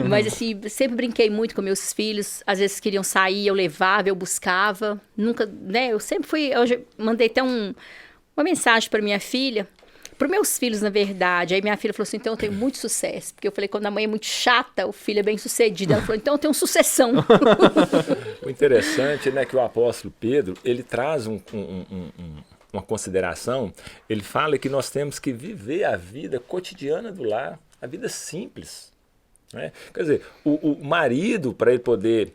[SPEAKER 3] Mas, assim, sempre brinquei muito com meus filhos. Às vezes queriam sair, eu levava, eu buscava. Nunca, né? Eu sempre fui... Eu mandei até uma mensagem para minha filha. Para meus filhos, na verdade. Aí minha filha falou assim, então eu tenho muito sucesso. Porque eu falei, quando a mãe é muito chata, o filho é bem sucedido. Ela falou, então eu tenho sucessão.
[SPEAKER 2] O interessante, né, que o apóstolo Pedro, ele traz uma consideração. Ele fala que nós temos que viver a vida cotidiana do lar. A vida simples. Né? Quer dizer, o marido, para ele poder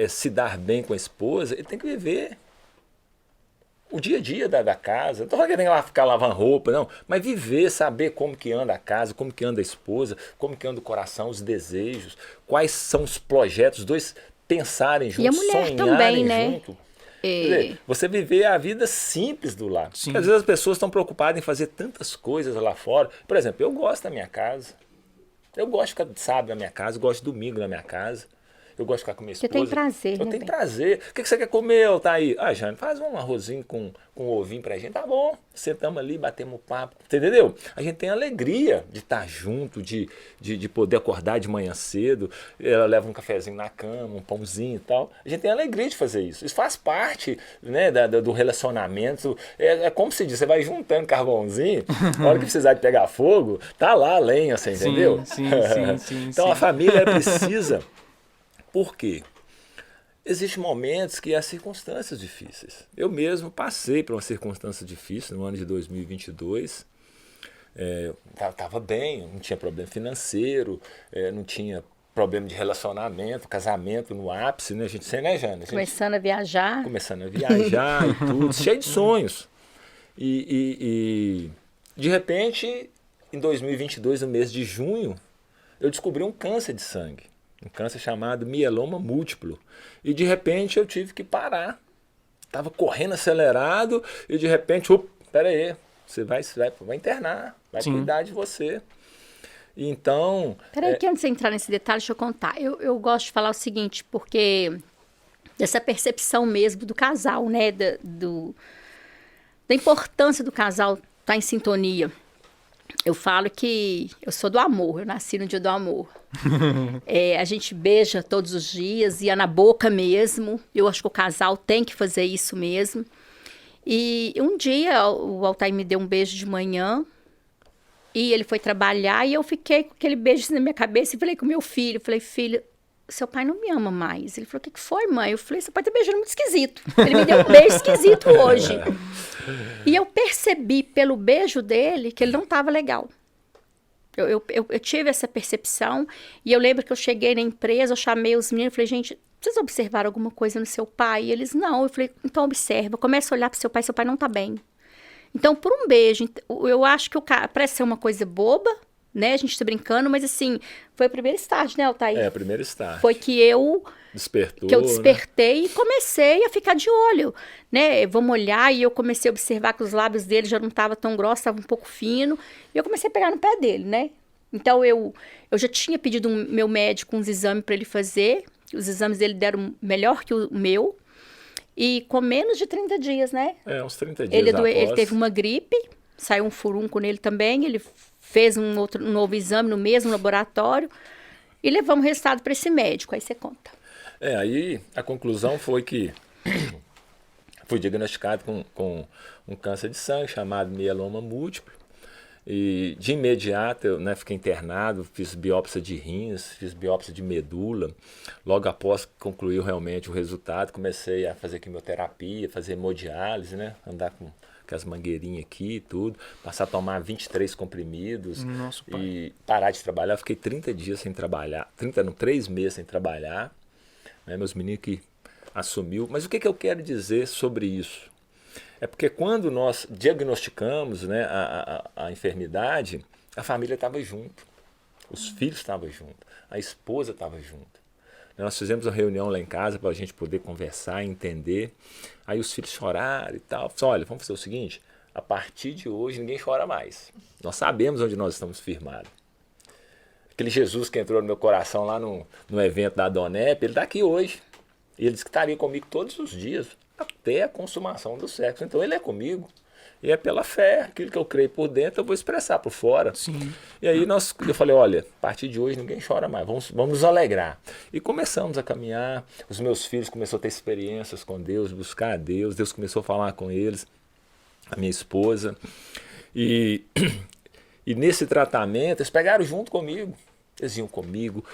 [SPEAKER 2] se dar bem com a esposa, ele tem que viver o dia a dia da casa. Não estou falando que tem que ficar lavando roupa, não. Mas viver, saber como que anda a casa, como que anda a esposa, como que anda o coração, os desejos, quais são os projetos, os dois pensarem juntos,
[SPEAKER 3] e a mulher
[SPEAKER 2] sonharem
[SPEAKER 3] também, né?
[SPEAKER 2] junto. Quer dizer, você viver a vida simples do lar.
[SPEAKER 1] Sim.
[SPEAKER 2] Porque às vezes as pessoas estão preocupadas em fazer tantas coisas lá fora. Por exemplo, eu gosto da minha casa. Eu gosto de ficar sábado na minha casa, eu gosto de domingo na minha casa. Eu gosto de ficar com minha esposa.
[SPEAKER 3] Você tem prazer,
[SPEAKER 2] Eu
[SPEAKER 3] né,
[SPEAKER 2] tenho
[SPEAKER 3] bem?
[SPEAKER 2] prazer. O que você quer comer, Altair? Ah, Jane, faz um arrozinho com ovinho pra gente. Tá bom. Sentamos ali, batemos papo. Você entendeu? A gente tem alegria de estar junto, de poder acordar de manhã cedo. Ela leva um cafezinho na cama, um pãozinho e tal. A gente tem alegria de fazer isso. Isso faz parte, né, do relacionamento. É como se diz, você vai juntando carvãozinho, na hora que precisar de pegar fogo, tá lá a lenha, você entendeu?
[SPEAKER 1] Sim.
[SPEAKER 2] Então a família precisa. Por quê? Existem momentos que há circunstâncias difíceis. Eu mesmo passei por uma circunstância difícil no ano de 2022. Estava bem, não tinha problema financeiro, não tinha problema de relacionamento, casamento no ápice, né? A gente, né, Jana?
[SPEAKER 3] Começando a viajar.
[SPEAKER 2] Começando a viajar e tudo, cheio de sonhos. E de repente, em 2022, no mês de junho, eu descobri um câncer de sangue. Um câncer chamado mieloma múltiplo. E de repente eu tive que parar. Estava correndo acelerado e de repente, espera aí, você vai internar, vai cuidar de você. E então...
[SPEAKER 3] Peraí, que antes de entrar nesse detalhe, deixa eu contar. Eu gosto de falar o seguinte, porque dessa percepção mesmo do casal, né? Da importância do casal estar em sintonia. Eu falo que eu sou do amor, eu nasci no dia do amor. A gente beija todos os dias, ia na boca mesmo. Eu acho que o casal tem que fazer isso mesmo. E um dia o Altair me deu um beijo de manhã e ele foi trabalhar e eu fiquei com aquele beijo na minha cabeça e falei com o meu filho, falei, filho, seu pai não me ama mais. Ele falou, o que foi, mãe? Eu falei, seu pai tá beijando muito esquisito. Ele me deu um beijo esquisito hoje. E eu percebi pelo beijo dele que ele não estava legal. Eu tive essa percepção e eu lembro que eu cheguei na empresa, eu chamei os meninos e falei, gente, vocês observaram alguma coisa no seu pai? E eles, não. Eu falei, então observa, começa a olhar para seu pai não está bem. Então, por um beijo, eu acho que parece ser uma coisa boba, né? A gente está brincando, mas assim, foi o primeiro estágio, né, Altair?
[SPEAKER 2] O primeiro estágio.
[SPEAKER 3] Foi que eu despertei, né? E comecei a ficar de olho, né? Vamos olhar, e eu comecei a observar que os lábios dele já não estavam tão grossos, estavam um pouco fino, e eu comecei a pegar no pé dele, né? Então, eu já tinha pedido meu médico uns exames para ele fazer, os exames dele deram melhor que o meu, e com menos de 30 dias, né?
[SPEAKER 2] Uns 30 dias
[SPEAKER 3] ele teve uma gripe, saiu um furúnculo nele também, ele fez um novo exame no mesmo laboratório, e levamos o resultado para esse médico, aí você conta.
[SPEAKER 2] Aí a conclusão foi que fui diagnosticado com um câncer de sangue chamado mieloma múltiplo. E de imediato eu, né, fiquei internado, fiz biópsia de rins, fiz biópsia de medula. Logo após concluiu realmente o resultado, comecei a fazer quimioterapia, fazer hemodiálise, né, andar com as mangueirinhas aqui e tudo, passar a tomar 23 comprimidos.
[SPEAKER 1] Nossa, pai.
[SPEAKER 2] E parar de trabalhar. Eu fiquei 30 dias sem trabalhar, 3 meses sem trabalhar. Né, meus meninos que assumiu. Mas o que eu quero dizer sobre isso? É porque quando nós diagnosticamos, né, a enfermidade, a família estava junto, os filhos estavam juntos, a esposa estava junto. Nós fizemos uma reunião lá em casa para a gente poder conversar, entender. Aí os filhos choraram e tal. Falei, olha, vamos fazer o seguinte, a partir de hoje ninguém chora mais. Nós sabemos onde nós estamos firmados. Aquele Jesus que entrou no meu coração lá no evento da Donep, ele está aqui hoje. E ele disse que estaria comigo todos os dias, até a consumação do sexo. Então ele é comigo. E é pela fé, aquilo que eu creio por dentro, eu vou expressar por fora.
[SPEAKER 1] Sim.
[SPEAKER 2] E aí eu falei, olha, a partir de hoje ninguém chora mais, vamos nos alegrar. E começamos a caminhar, os meus filhos começaram a ter experiências com Deus, buscar a Deus, Deus começou a falar com eles, a minha esposa. E nesse tratamento, eles pegaram junto comigo. Eles iam comigo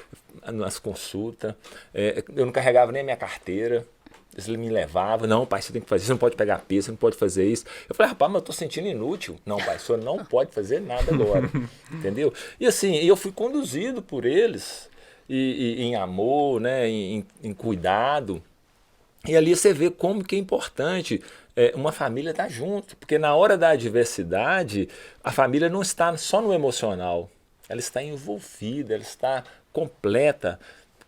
[SPEAKER 2] nas consultas, eu não carregava nem a minha carteira. Eles me levavam, não, pai, você tem que fazer, você não pode pegar peso, você não pode fazer isso. Eu falei, rapaz, mas eu tô sentindo inútil. Não, pai, o senhor não pode fazer nada agora, entendeu? E assim, eu fui conduzido por eles, e em amor, né, em cuidado. E ali você vê como que é importante uma família estar junto, porque na hora da adversidade, a família não está só no emocional, ela está envolvida, ela está completa.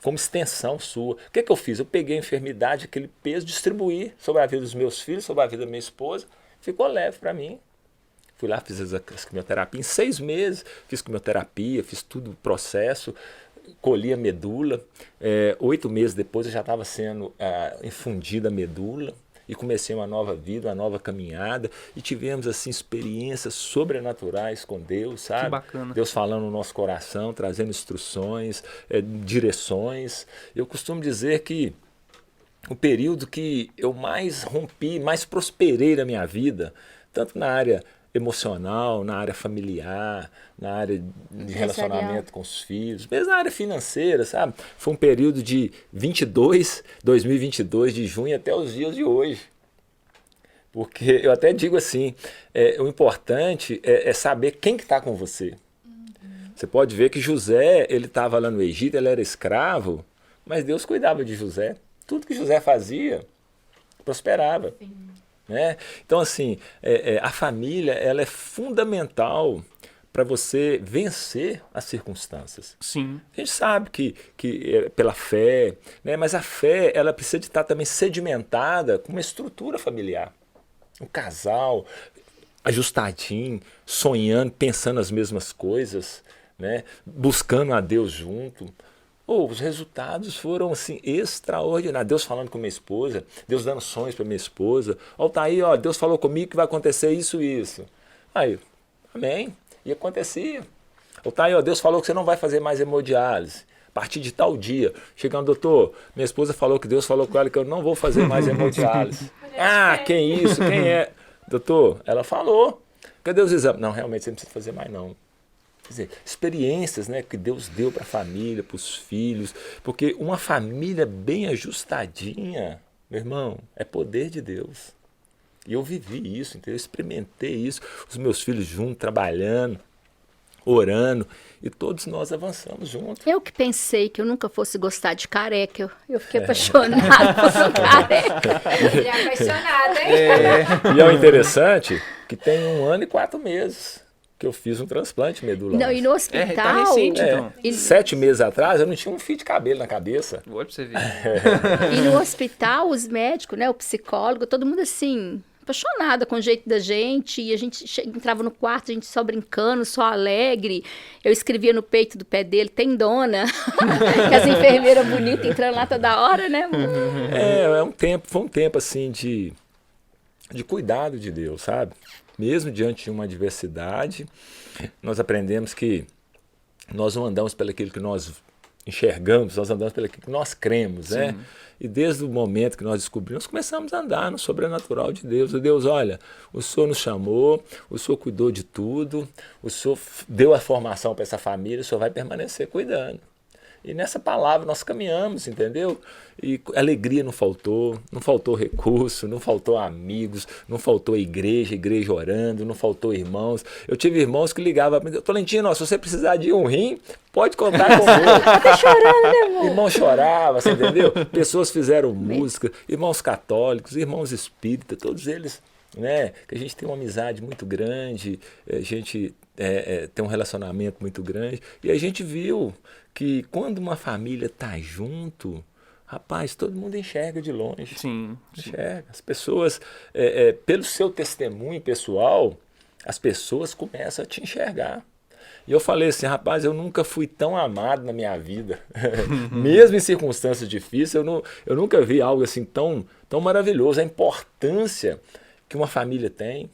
[SPEAKER 2] como extensão sua. O que eu fiz? Eu peguei a enfermidade, aquele peso, distribuí sobre a vida dos meus filhos, sobre a vida da minha esposa, ficou leve para mim. Fui lá, fiz as quimioterapia em 6 meses, fiz quimioterapia, fiz tudo o processo, colhi a medula. 8 meses depois eu já estava sendo infundida a medula e comecei uma nova vida, uma nova caminhada e tivemos assim experiências sobrenaturais com Deus, sabe?
[SPEAKER 1] Que bacana.
[SPEAKER 2] Deus falando no nosso coração, trazendo instruções, direções. Eu costumo dizer que o período que eu mais rompi, mais prosperei na minha vida, tanto na área emocional, na área familiar, na área de relacionamento com os filhos, mesmo na área financeira, sabe? Foi um período de 2022, de junho até os dias de hoje. Porque eu até digo assim, o importante é saber quem que está com você. Você pode ver que José, ele estava lá no Egito, ele era escravo, mas Deus cuidava de José. Tudo que José fazia, prosperava. Sim. Né? Então, assim, a família ela é fundamental para você vencer as circunstâncias.
[SPEAKER 1] Sim.
[SPEAKER 2] A gente sabe que é pela fé, né? Mas a fé ela precisa de estar também sedimentada com uma estrutura familiar. Um casal ajustadinho, sonhando, pensando as mesmas coisas, né? Buscando a Deus junto. Os resultados foram assim extraordinários. Deus falando com minha esposa, Deus dando sonhos para minha esposa. Tá aí, Deus falou comigo que vai acontecer isso e isso. Aí, amém. E acontecia. Tá aí, Deus falou que você não vai fazer mais hemodiálise. A partir de tal dia. Chegando, doutor, minha esposa falou que Deus falou com ela que eu não vou fazer mais hemodiálise. Quem isso? Quem é? Doutor, ela falou. Cadê os exames? Não, realmente você não precisa fazer mais não. Quer dizer, experiências, né, que Deus deu para a família, para os filhos, porque uma família bem ajustadinha, meu irmão, é poder de Deus. E eu vivi isso, entendeu? Eu experimentei isso, os meus filhos juntos, trabalhando, orando, e todos nós avançamos juntos.
[SPEAKER 3] Eu que pensei que eu nunca fosse gostar de careca, eu fiquei apaixonada por um careca.
[SPEAKER 4] Ele é apaixonado, hein?
[SPEAKER 2] E é o interessante que tem 1 ano e 4 meses. Que eu fiz um transplante medular.
[SPEAKER 3] Não, e no hospital...
[SPEAKER 1] Tá recente, então.
[SPEAKER 2] 7 meses atrás, eu não tinha um fio de cabelo na cabeça.
[SPEAKER 1] Vou pra você ver.
[SPEAKER 3] E no hospital, os médicos, né, o psicólogo, todo mundo assim, apaixonado com o jeito da gente. E a gente entrava no quarto, a gente só brincando, só alegre. Eu escrevia no peito do pé dele, tem dona. Que as enfermeiras bonitas entrando lá toda hora, né?
[SPEAKER 2] Foi um tempo assim de cuidado de Deus, sabe? Mesmo diante de uma adversidade, nós aprendemos que nós não andamos pelo aquilo que nós enxergamos, nós andamos pelo aquilo que nós cremos, né? E desde o momento que nós descobrimos, começamos a andar no sobrenatural de Deus. E Deus, olha, o Senhor nos chamou, o Senhor cuidou de tudo, o Senhor deu a formação para essa família, o Senhor vai permanecer cuidando. E nessa palavra nós caminhamos, entendeu? E alegria não faltou recurso, não faltou amigos, não faltou igreja orando, não faltou irmãos. Eu tive irmãos que ligavam para mim, Tolentino, se você precisar de um rim, pode contar comigo.
[SPEAKER 3] Tá chorando, né, irmão?
[SPEAKER 2] Irmão chorava, você entendeu? Pessoas fizeram música, irmãos católicos, irmãos espíritas, todos eles, né? Que a gente tem uma amizade muito grande, a gente tem um relacionamento muito grande. E a gente viu que quando uma família está junto, rapaz, todo mundo enxerga de longe.
[SPEAKER 1] Sim.
[SPEAKER 2] Enxerga. As pessoas, pelo seu testemunho pessoal, as pessoas começam a te enxergar. E eu falei assim, rapaz, eu nunca fui tão amado na minha vida. Mesmo em circunstâncias difíceis, eu nunca vi algo assim tão maravilhoso. A importância que uma família tem.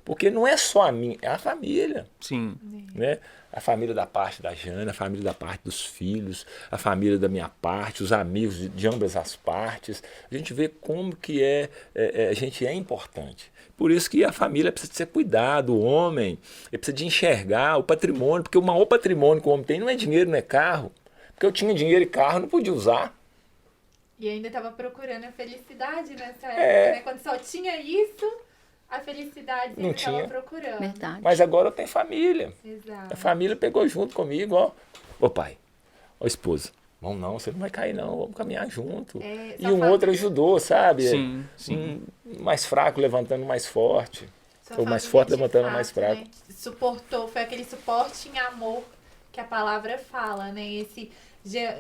[SPEAKER 2] Porque não é só a minha, é a família.
[SPEAKER 1] Sim.
[SPEAKER 2] Né? A família da parte da Jana, a família da parte dos filhos, a família da minha parte, os amigos de ambas as partes. A gente vê como que a gente é importante. Por isso que a família precisa ser cuidado, o homem ele precisa de enxergar o patrimônio, porque o maior patrimônio que o homem tem não é dinheiro, não é carro. Porque eu tinha dinheiro e carro, não podia usar.
[SPEAKER 4] E ainda estava procurando a felicidade nessa época, né? Quando só tinha isso... A felicidade
[SPEAKER 2] não
[SPEAKER 4] você estava
[SPEAKER 2] tinha.
[SPEAKER 4] procurando.
[SPEAKER 3] Verdade.
[SPEAKER 2] Mas agora eu tenho família.
[SPEAKER 4] Exato.
[SPEAKER 2] A família pegou junto comigo, ó. Ô pai, ó esposa, vamos não, você não vai cair não, vamos caminhar junto. E um outro ajudou, sabe?
[SPEAKER 1] Sim.
[SPEAKER 2] Mais fraco levantando mais forte.
[SPEAKER 4] Sua
[SPEAKER 2] Ou mais
[SPEAKER 4] família,
[SPEAKER 2] forte
[SPEAKER 4] de
[SPEAKER 2] levantando
[SPEAKER 4] fato,
[SPEAKER 2] mais fraco.
[SPEAKER 4] Né? Suportou, foi aquele suporte em amor que a palavra fala, né? Esse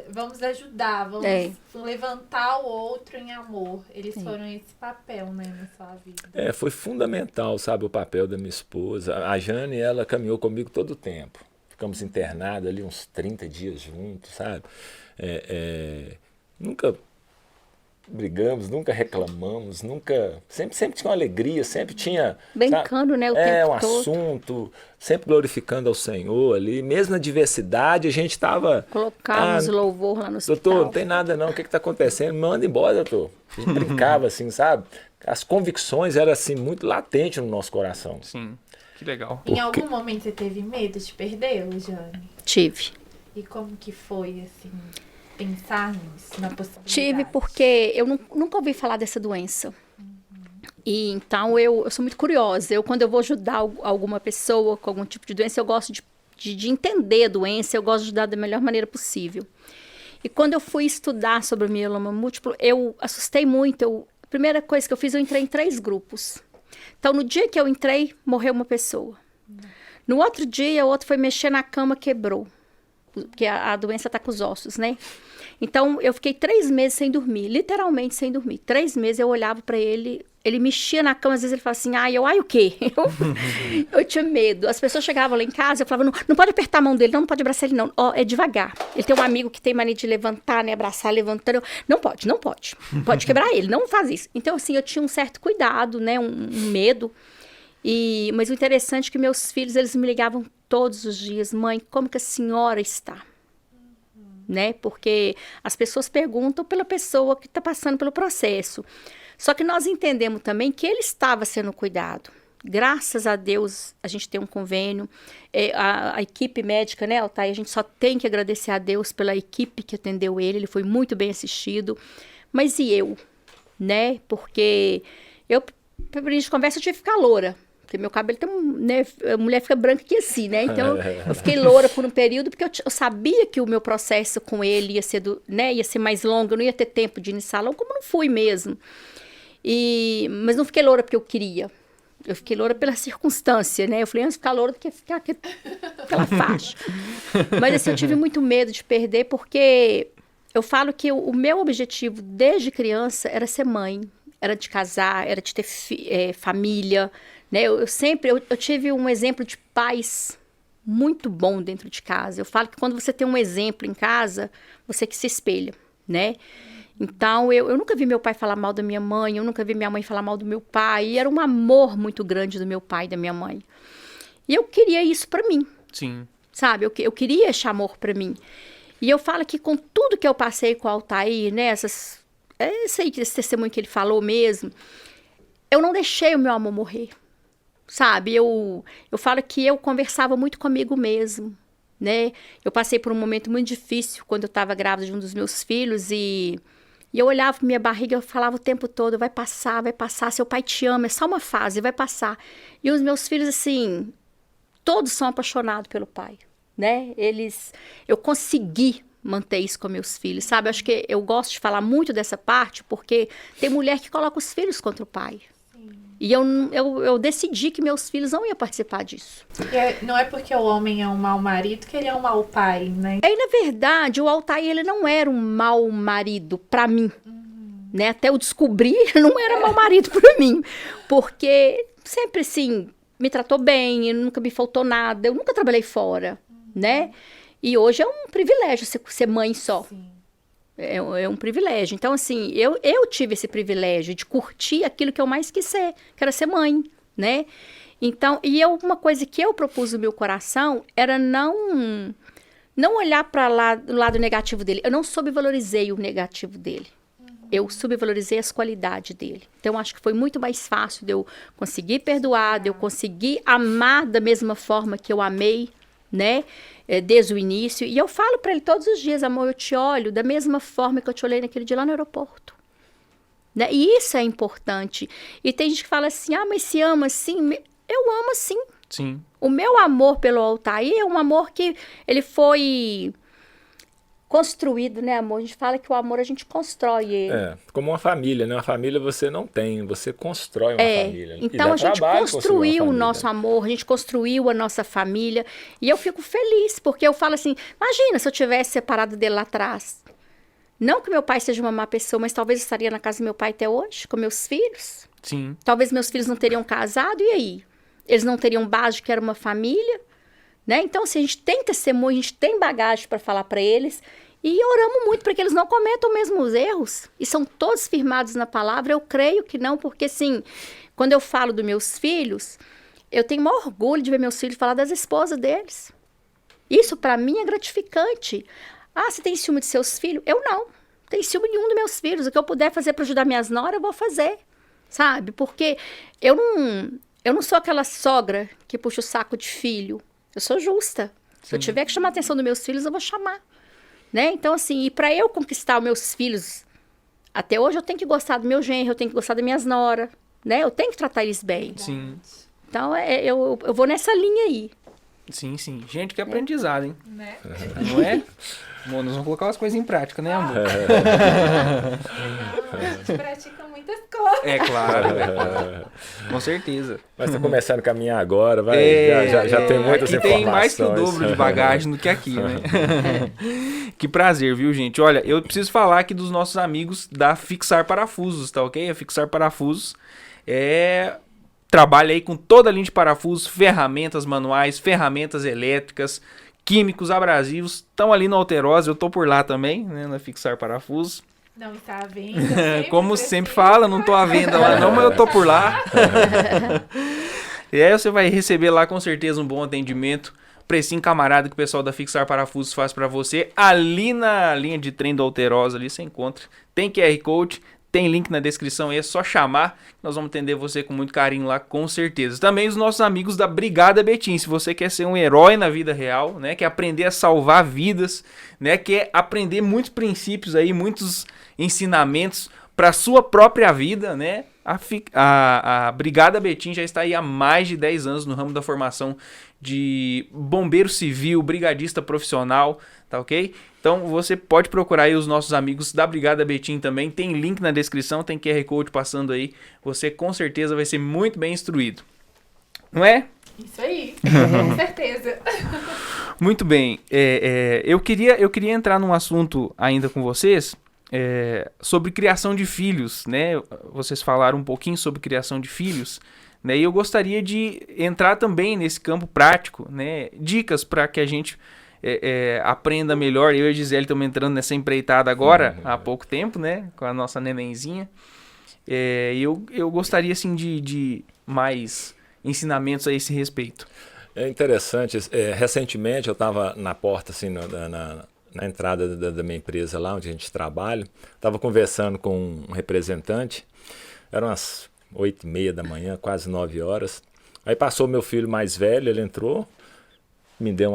[SPEAKER 4] vamos ajudar, vamos levantar o outro em amor. Eles foram esse papel, né, na sua vida.
[SPEAKER 2] Foi fundamental, sabe, o papel da minha esposa. A Jane, ela caminhou comigo todo o tempo. Ficamos internados ali uns 30 dias juntos, sabe? Nunca brigamos, nunca reclamamos, sempre tinha uma alegria, sempre tinha...
[SPEAKER 3] Brincando,
[SPEAKER 2] sabe,
[SPEAKER 3] né, o tempo
[SPEAKER 2] um
[SPEAKER 3] todo.
[SPEAKER 2] assunto, sempre glorificando ao Senhor ali. Mesmo na diversidade, a gente estava...
[SPEAKER 3] Colocávamos louvor lá no hospital.
[SPEAKER 2] Doutor, não tem nada não, o que está acontecendo? Manda embora, doutor. A gente brincava assim, sabe? As convicções eram assim, muito latentes no nosso coração.
[SPEAKER 1] Sim, que legal.
[SPEAKER 4] Em algum momento você teve medo de perdê-lo, Jane?
[SPEAKER 3] Tive.
[SPEAKER 4] E como que foi, assim... pensar nisso, na possibilidade?
[SPEAKER 3] Tive porque eu nunca ouvi falar dessa doença. E então eu sou muito curiosa. Quando eu vou ajudar alguma pessoa com algum tipo de doença, eu gosto de entender a doença, eu gosto de ajudar da melhor maneira possível. E quando eu fui estudar sobre o mieloma múltiplo, eu assustei muito. A primeira coisa que eu fiz, eu entrei em 3 grupos. Então, no dia que eu entrei, morreu uma pessoa. No outro dia, o outro foi mexer na cama, quebrou. Porque a doença está com os ossos, né? Então, eu fiquei 3 meses sem dormir, literalmente sem dormir. 3 meses eu olhava para ele, ele mexia na cama, às vezes ele falava assim, o quê? Eu tinha medo. As pessoas chegavam lá em casa, eu falava, não pode apertar a mão dele, não pode abraçar ele, não. É devagar. Ele tem um amigo que tem mania de levantar, né, abraçar, levantando. Não pode. Pode quebrar ele, não faz isso. Então, assim, eu tinha um certo cuidado, né, um medo. Mas o interessante é que meus filhos, eles me ligavam todos os dias, mãe, como que a senhora está? Né? Porque as pessoas perguntam pela pessoa que está passando pelo processo. Só que nós entendemos também que ele estava sendo cuidado. Graças a Deus, a gente tem um convênio. A equipe médica, né, Altair, a gente só tem que agradecer a Deus pela equipe que atendeu ele. Ele foi muito bem assistido. Mas e eu? Né? Porque pra gente conversa, eu tive que ficar loura. Porque meu cabelo tem né, a mulher fica branca aqui assim, né? Então, eu fiquei loura por um período, porque eu sabia que o meu processo com ele ia ser mais longo, eu não ia ter tempo de ir no salão, como não fui mesmo. Mas não fiquei loura porque eu queria. Eu fiquei loura pela circunstância, né? Eu falei, antes de ficar loura do que ficar aquela faixa. Mas assim, eu tive muito medo de perder, porque eu falo que o meu objetivo desde criança era ser mãe, era de casar, era de ter família, né? Eu tive um exemplo de pais muito bom dentro de casa. Eu falo que quando você tem um exemplo em casa, você que se espelha, né? Então, eu nunca vi meu pai falar mal da minha mãe, eu nunca vi minha mãe falar mal do meu pai. E era um amor muito grande do meu pai e da minha mãe. E eu queria isso pra mim.
[SPEAKER 1] Sim.
[SPEAKER 3] Sabe? Eu queria esse amor pra mim. E eu falo que com tudo que eu passei com o Altair, né? Esse testemunho que ele falou mesmo, eu não deixei o meu amor morrer. Sabe, eu falo que eu conversava muito comigo mesmo, né? Eu passei por um momento muito difícil quando eu estava grávida de um dos meus filhos e eu olhava para minha barriga e eu falava o tempo todo, vai passar, seu pai te ama, é só uma fase, vai passar. E os meus filhos, assim, todos são apaixonados pelo pai, né? Eu consegui manter isso com meus filhos, sabe? Eu acho que eu gosto de falar muito dessa parte porque tem mulher que coloca os filhos contra o pai. E eu decidi que meus filhos não iam participar disso.
[SPEAKER 4] Não é porque o homem é um mau marido que ele é um mau pai, né?
[SPEAKER 3] E, na verdade, o Altair, ele não era um mau marido pra mim. Né? Até eu descobrir, ele não era mau marido pra mim. Porque sempre, assim, me tratou bem, nunca me faltou nada. Eu nunca trabalhei fora, né? E hoje é um privilégio ser mãe só. Sim. É um privilégio. Então, assim, eu tive esse privilégio de curtir aquilo que eu mais quis ser, que era ser mãe, né? Então, uma coisa que eu propus no meu coração era não olhar para o lado negativo dele. Eu não subvalorizei o negativo dele. Eu subvalorizei as qualidades dele. Então, acho que foi muito mais fácil de eu conseguir perdoar, de eu conseguir amar da mesma forma que eu amei, né? Desde o início. E eu falo para ele todos os dias, amor, eu te olho da mesma forma que eu te olhei naquele dia lá no aeroporto. Né? E isso é importante. E tem gente que fala assim, mas se ama assim? Eu amo assim.
[SPEAKER 1] Sim.
[SPEAKER 3] O meu amor pelo Altair é um amor que ele foi construído, né, amor? A gente fala que o amor a gente constrói ele.
[SPEAKER 2] Como uma família, né? Uma família você não tem, você constrói uma família.
[SPEAKER 3] Então a gente construiu o nosso amor, a gente construiu a nossa família. E eu fico feliz, porque eu falo assim, imagina se eu tivesse separado dele lá atrás. Não que meu pai seja uma má pessoa, mas talvez eu estaria na casa do meu pai até hoje, com meus filhos.
[SPEAKER 1] Sim.
[SPEAKER 3] Talvez meus filhos não teriam casado, e aí? Eles não teriam base de que era uma família, né? Então, assim, a gente tem testemunho, a gente tem bagagem para falar para eles. E oramos muito para que eles não cometam os mesmos erros. E são todos firmados na palavra. Eu creio que não, porque, assim, quando eu falo dos meus filhos, eu tenho maior orgulho de ver meus filhos falar das esposas deles. Isso, para mim, é gratificante. Ah, você tem ciúme de seus filhos? Eu não. Tenho ciúme nenhum dos meus filhos. O que eu puder fazer para ajudar minhas noras, eu vou fazer. Sabe? Porque eu não sou aquela sogra que puxa o saco de filho. Eu sou justa. Se eu tiver que chamar a atenção dos meus filhos, eu vou chamar. Né? Então, assim, e para eu conquistar os meus filhos, até hoje eu tenho que gostar do meu genro, eu tenho que gostar das minhas noras, né? Eu tenho que tratar eles bem.
[SPEAKER 1] Sim.
[SPEAKER 3] Então, eu vou nessa linha aí.
[SPEAKER 1] Sim, sim. Gente, que aprendizado, hein?
[SPEAKER 4] Né?
[SPEAKER 1] Não é? Bom, nós vamos colocar as coisas em prática, né, amor?
[SPEAKER 4] A gente pratica muitas coisas.
[SPEAKER 1] É claro. Com certeza.
[SPEAKER 2] Mas tá começando a caminhar agora, já tem muitas
[SPEAKER 1] aqui
[SPEAKER 2] informações.
[SPEAKER 1] tem mais que o dobro de bagagem do que aqui, né? Que prazer, viu, gente? Olha, eu preciso falar aqui dos nossos amigos da Fixar Parafusos, tá ok? A Fixar Parafusos trabalha aí com toda a linha de parafusos, ferramentas manuais, ferramentas elétricas, químicos, abrasivos. Estão ali na Alterosa, eu tô por lá também, né, na Fixar Parafusos.
[SPEAKER 4] Não está à venda.
[SPEAKER 1] Como sempre fala, não tô à venda lá não, mas eu tô por lá. E aí você vai receber lá com certeza um bom atendimento, precinho camarada que o pessoal da Fixar Parafusos faz pra você. Ali na linha de trem do Alterosa ali você encontra. Tem QR Code, tem link na descrição aí, é só chamar. Nós vamos atender você com muito carinho lá, com certeza. Também os nossos amigos da Brigada Betim. Se você quer ser um herói na vida real, né? Quer aprender a salvar vidas, né? Quer aprender muitos princípios aí, muitos ensinamentos para sua própria vida, né? A Brigada Betim já está aí há mais de 10 anos no ramo da formação de bombeiro civil, brigadista profissional, tá ok? Então você pode procurar aí os nossos amigos da Brigada Betim também, tem link na descrição, tem QR Code passando aí, você com certeza vai ser muito bem instruído, não é?
[SPEAKER 4] Isso aí, com certeza.
[SPEAKER 1] Muito bem, eu queria entrar num assunto ainda com vocês, sobre criação de filhos, né? Vocês falaram um pouquinho sobre criação de filhos, né? E eu gostaria de entrar também nesse campo prático, né? Dicas para que a gente aprenda melhor. Eu e a Gisele estamos entrando nessa empreitada agora, há pouco tempo, né? Com a nossa nenenzinha. Eu gostaria, assim, de mais ensinamentos a esse respeito.
[SPEAKER 2] É interessante. Recentemente eu estava na porta, assim, na entrada da minha empresa lá, onde a gente trabalha, estava conversando com um representante, eram umas 8h30 da manhã, quase 9 horas. Aí passou meu filho mais velho, ele entrou, me deu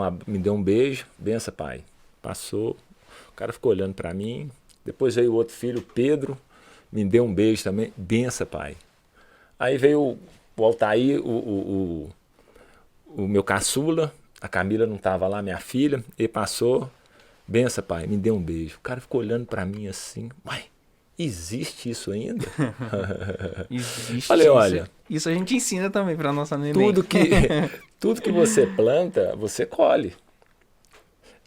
[SPEAKER 2] um beijo, benção, pai. Passou, o cara ficou olhando para mim, depois veio o outro filho, Pedro, me deu um beijo também, benção, pai. Aí veio o Altair, o meu caçula, a Camila não estava lá, minha filha, ele passou, benção, pai, me deu um beijo. O cara ficou olhando para mim assim, uai, existe isso ainda?
[SPEAKER 1] Existe.
[SPEAKER 2] Falei, olha,
[SPEAKER 1] isso a gente ensina também para nossa neném.
[SPEAKER 2] Tudo que você planta, você colhe.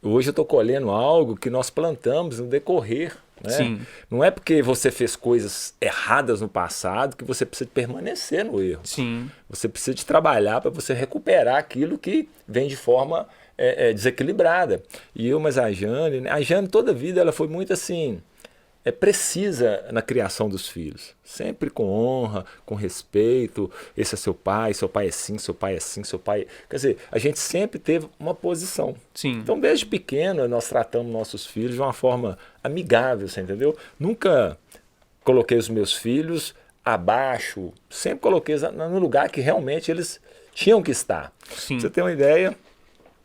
[SPEAKER 2] Hoje eu estou colhendo algo que nós plantamos no decorrer. Né?
[SPEAKER 1] Sim.
[SPEAKER 2] Não é porque você fez coisas erradas no passado que você precisa permanecer no erro.
[SPEAKER 1] Sim.
[SPEAKER 2] Você precisa de trabalhar para você recuperar aquilo que vem de forma desequilibrada. Mas a Jane toda a vida ela foi muito assim, precisa na criação dos filhos. Sempre com honra, com respeito. Esse é seu pai é assim, seu pai é assim, seu pai... Quer dizer, a gente sempre teve uma posição.
[SPEAKER 1] Sim.
[SPEAKER 2] Então, desde pequeno, nós tratamos nossos filhos de uma forma amigável, você entendeu? Nunca coloquei os meus filhos abaixo, sempre coloquei no lugar que realmente eles tinham que estar.
[SPEAKER 1] Sim.
[SPEAKER 2] Pra você ter uma ideia,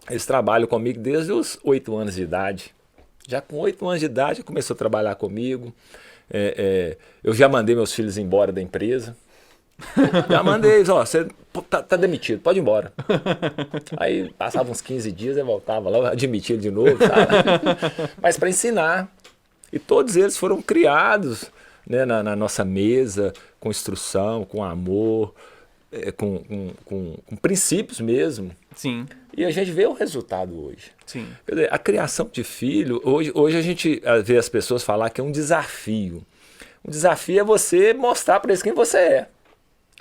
[SPEAKER 2] eles trabalham comigo desde os 8 anos de idade. Já com 8 anos de idade, começou a trabalhar comigo. Eu já mandei meus filhos embora da empresa. Já mandei, ó, você tá demitido, pode ir embora. Aí passava uns 15 dias, eu voltava lá, admitia de novo, sabe? Mas para ensinar. E todos eles foram criados, né, na nossa mesa, com instrução, com amor, com princípios mesmo.
[SPEAKER 1] Sim.
[SPEAKER 2] E a gente vê o resultado hoje.
[SPEAKER 1] Sim.
[SPEAKER 2] Quer dizer, a criação de filho, hoje a gente vê as pessoas falar que é um desafio. Um desafio é você mostrar para eles quem você é.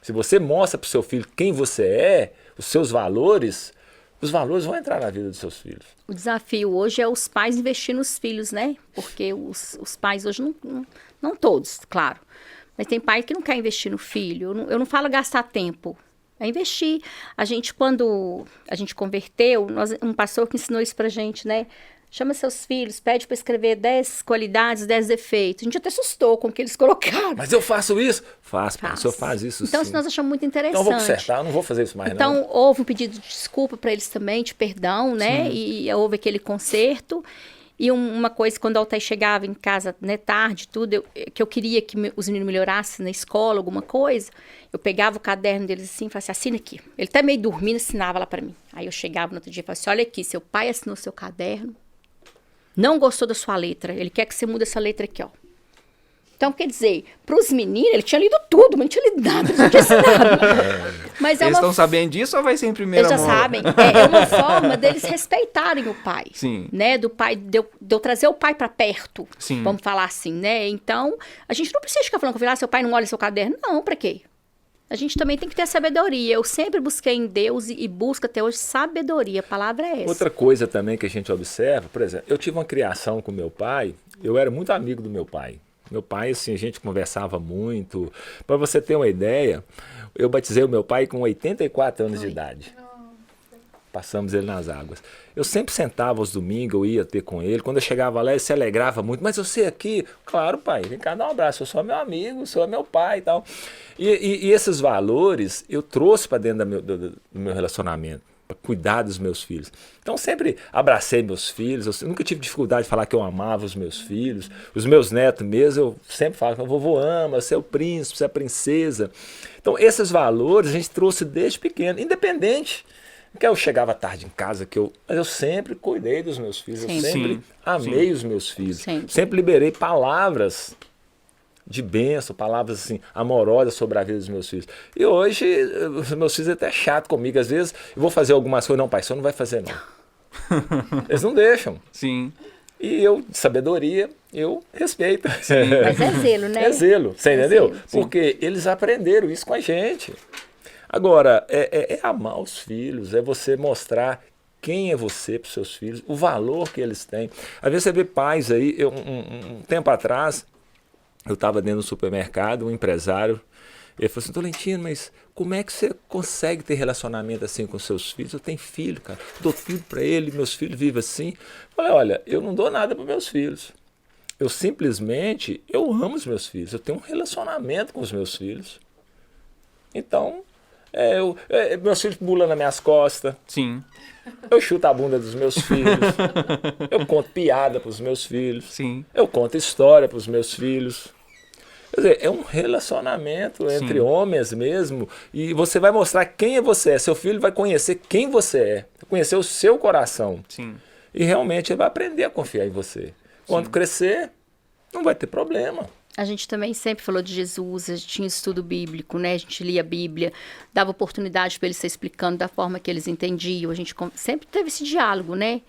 [SPEAKER 2] Se você mostra para o seu filho quem você é, os seus valores, os valores vão entrar na vida dos seus filhos.
[SPEAKER 3] O desafio hoje é os pais investir nos filhos, né? Porque os pais hoje, não todos, claro, mas tem pai que não quer investir no filho. Eu não falo gastar tempo, é investir. Quando a gente converteu, um pastor que ensinou isso pra gente, né? Chama seus filhos, pede para escrever 10 qualidades, 10 defeitos. A gente até assustou com o que eles colocaram.
[SPEAKER 2] Mas eu faço isso? Faço, pai, o senhor faz isso
[SPEAKER 3] então,
[SPEAKER 2] sim.
[SPEAKER 3] Nós achamos muito interessante.
[SPEAKER 2] Então eu vou consertar, eu não vou fazer isso mais
[SPEAKER 3] então,
[SPEAKER 2] não.
[SPEAKER 3] houve um pedido de desculpa para eles também, de perdão, né? Sim. E houve aquele conserto. E uma coisa, quando o Altair chegava em casa, né, tarde, tudo, que eu queria que os meninos melhorassem na escola, alguma coisa, eu pegava o caderno deles assim e falava assim, assina aqui. Ele até meio dormindo, assinava lá para mim. Aí eu chegava no outro dia e falava assim, olha aqui, seu pai assinou seu caderno, não gostou da sua letra, ele quer que você mude essa letra aqui, ó. Então, quer dizer, para os meninos, ele tinha lido tudo, mas não tinha lido nada, não tinha ensinado. Mas
[SPEAKER 1] eles estão sabendo disso ou vai ser em primeira mão?
[SPEAKER 3] Eles já sabem. É uma forma deles respeitarem o pai.
[SPEAKER 1] Sim.
[SPEAKER 3] Né? De eu trazer o pai para perto.
[SPEAKER 1] Sim.
[SPEAKER 3] Vamos falar assim, né? Então, a gente não precisa ficar falando com o filho, seu pai não olha seu caderno. Não, para quê? A gente também tem que ter sabedoria. Eu sempre busquei em Deus e busco até hoje sabedoria. A palavra é essa.
[SPEAKER 2] Outra coisa também que a gente observa, por exemplo, eu tive uma criação com meu pai, eu era muito amigo do meu pai. Meu pai, assim, a gente conversava muito. Para você ter uma ideia, eu batizei o meu pai com 84 anos de idade. Passamos ele nas águas. Eu sempre sentava aos domingos, eu ia ter com ele. Quando eu chegava lá, ele se alegrava muito. Mas você aqui? Claro, pai, vem cá dar um abraço. Eu sou meu amigo, sou meu pai e tal. E esses valores eu trouxe para dentro do meu relacionamento, para cuidar dos meus filhos. Então sempre abracei meus filhos, eu nunca tive dificuldade de falar que eu amava os meus filhos. Os meus netos mesmo, eu sempre falo que o vovô ama, você é o príncipe, você é a princesa. Então esses valores a gente trouxe desde pequeno, independente. Porque eu chegava tarde em casa, mas eu sempre cuidei dos meus filhos,
[SPEAKER 3] Sim.
[SPEAKER 2] eu sempre amei os meus filhos. Sempre liberei palavras de bênção, palavras assim, amorosas sobre a vida dos meus filhos. E hoje, os meus filhos até chato comigo. Às vezes, eu vou fazer algumas coisas. Não, pai, você não vai fazer, não. Eles não deixam.
[SPEAKER 1] Sim.
[SPEAKER 2] E eu, de sabedoria, eu respeito.
[SPEAKER 3] Sim, mas é zelo, né?
[SPEAKER 2] É zelo, você entendeu?
[SPEAKER 3] Zelo.
[SPEAKER 2] Porque eles aprenderam isso com a gente. Agora, é amar os filhos, é você mostrar quem é você para os seus filhos, o valor que eles têm. Às vezes você vê pais aí, um tempo atrás, eu estava dentro do supermercado, um empresário, ele falou assim, Tolentino, mas como é que você consegue ter relacionamento assim com seus filhos? Eu tenho filho, cara, dou tudo para ele, meus filhos vivem assim. Eu falei, olha, eu não dou nada para meus filhos. Eu simplesmente, eu amo os meus filhos, eu tenho um relacionamento com os meus filhos. Então, meus filhos pulam nas minhas costas.
[SPEAKER 1] Sim.
[SPEAKER 2] Eu chuto a bunda dos meus filhos. Eu conto piada para os meus filhos.
[SPEAKER 1] Sim.
[SPEAKER 2] Eu conto história para os meus filhos. Quer dizer, é um relacionamento entre homens mesmo. E você vai mostrar quem é você. Seu filho vai conhecer quem você é. Conhecer o seu coração.
[SPEAKER 1] Sim.
[SPEAKER 2] E realmente ele vai aprender a confiar em você. Quando crescer, não vai ter problema.
[SPEAKER 3] A gente também sempre falou de Jesus, a gente tinha estudo bíblico, né? A gente lia a Bíblia, dava oportunidade para eles se explicando da forma que eles entendiam. A gente sempre teve esse diálogo, né?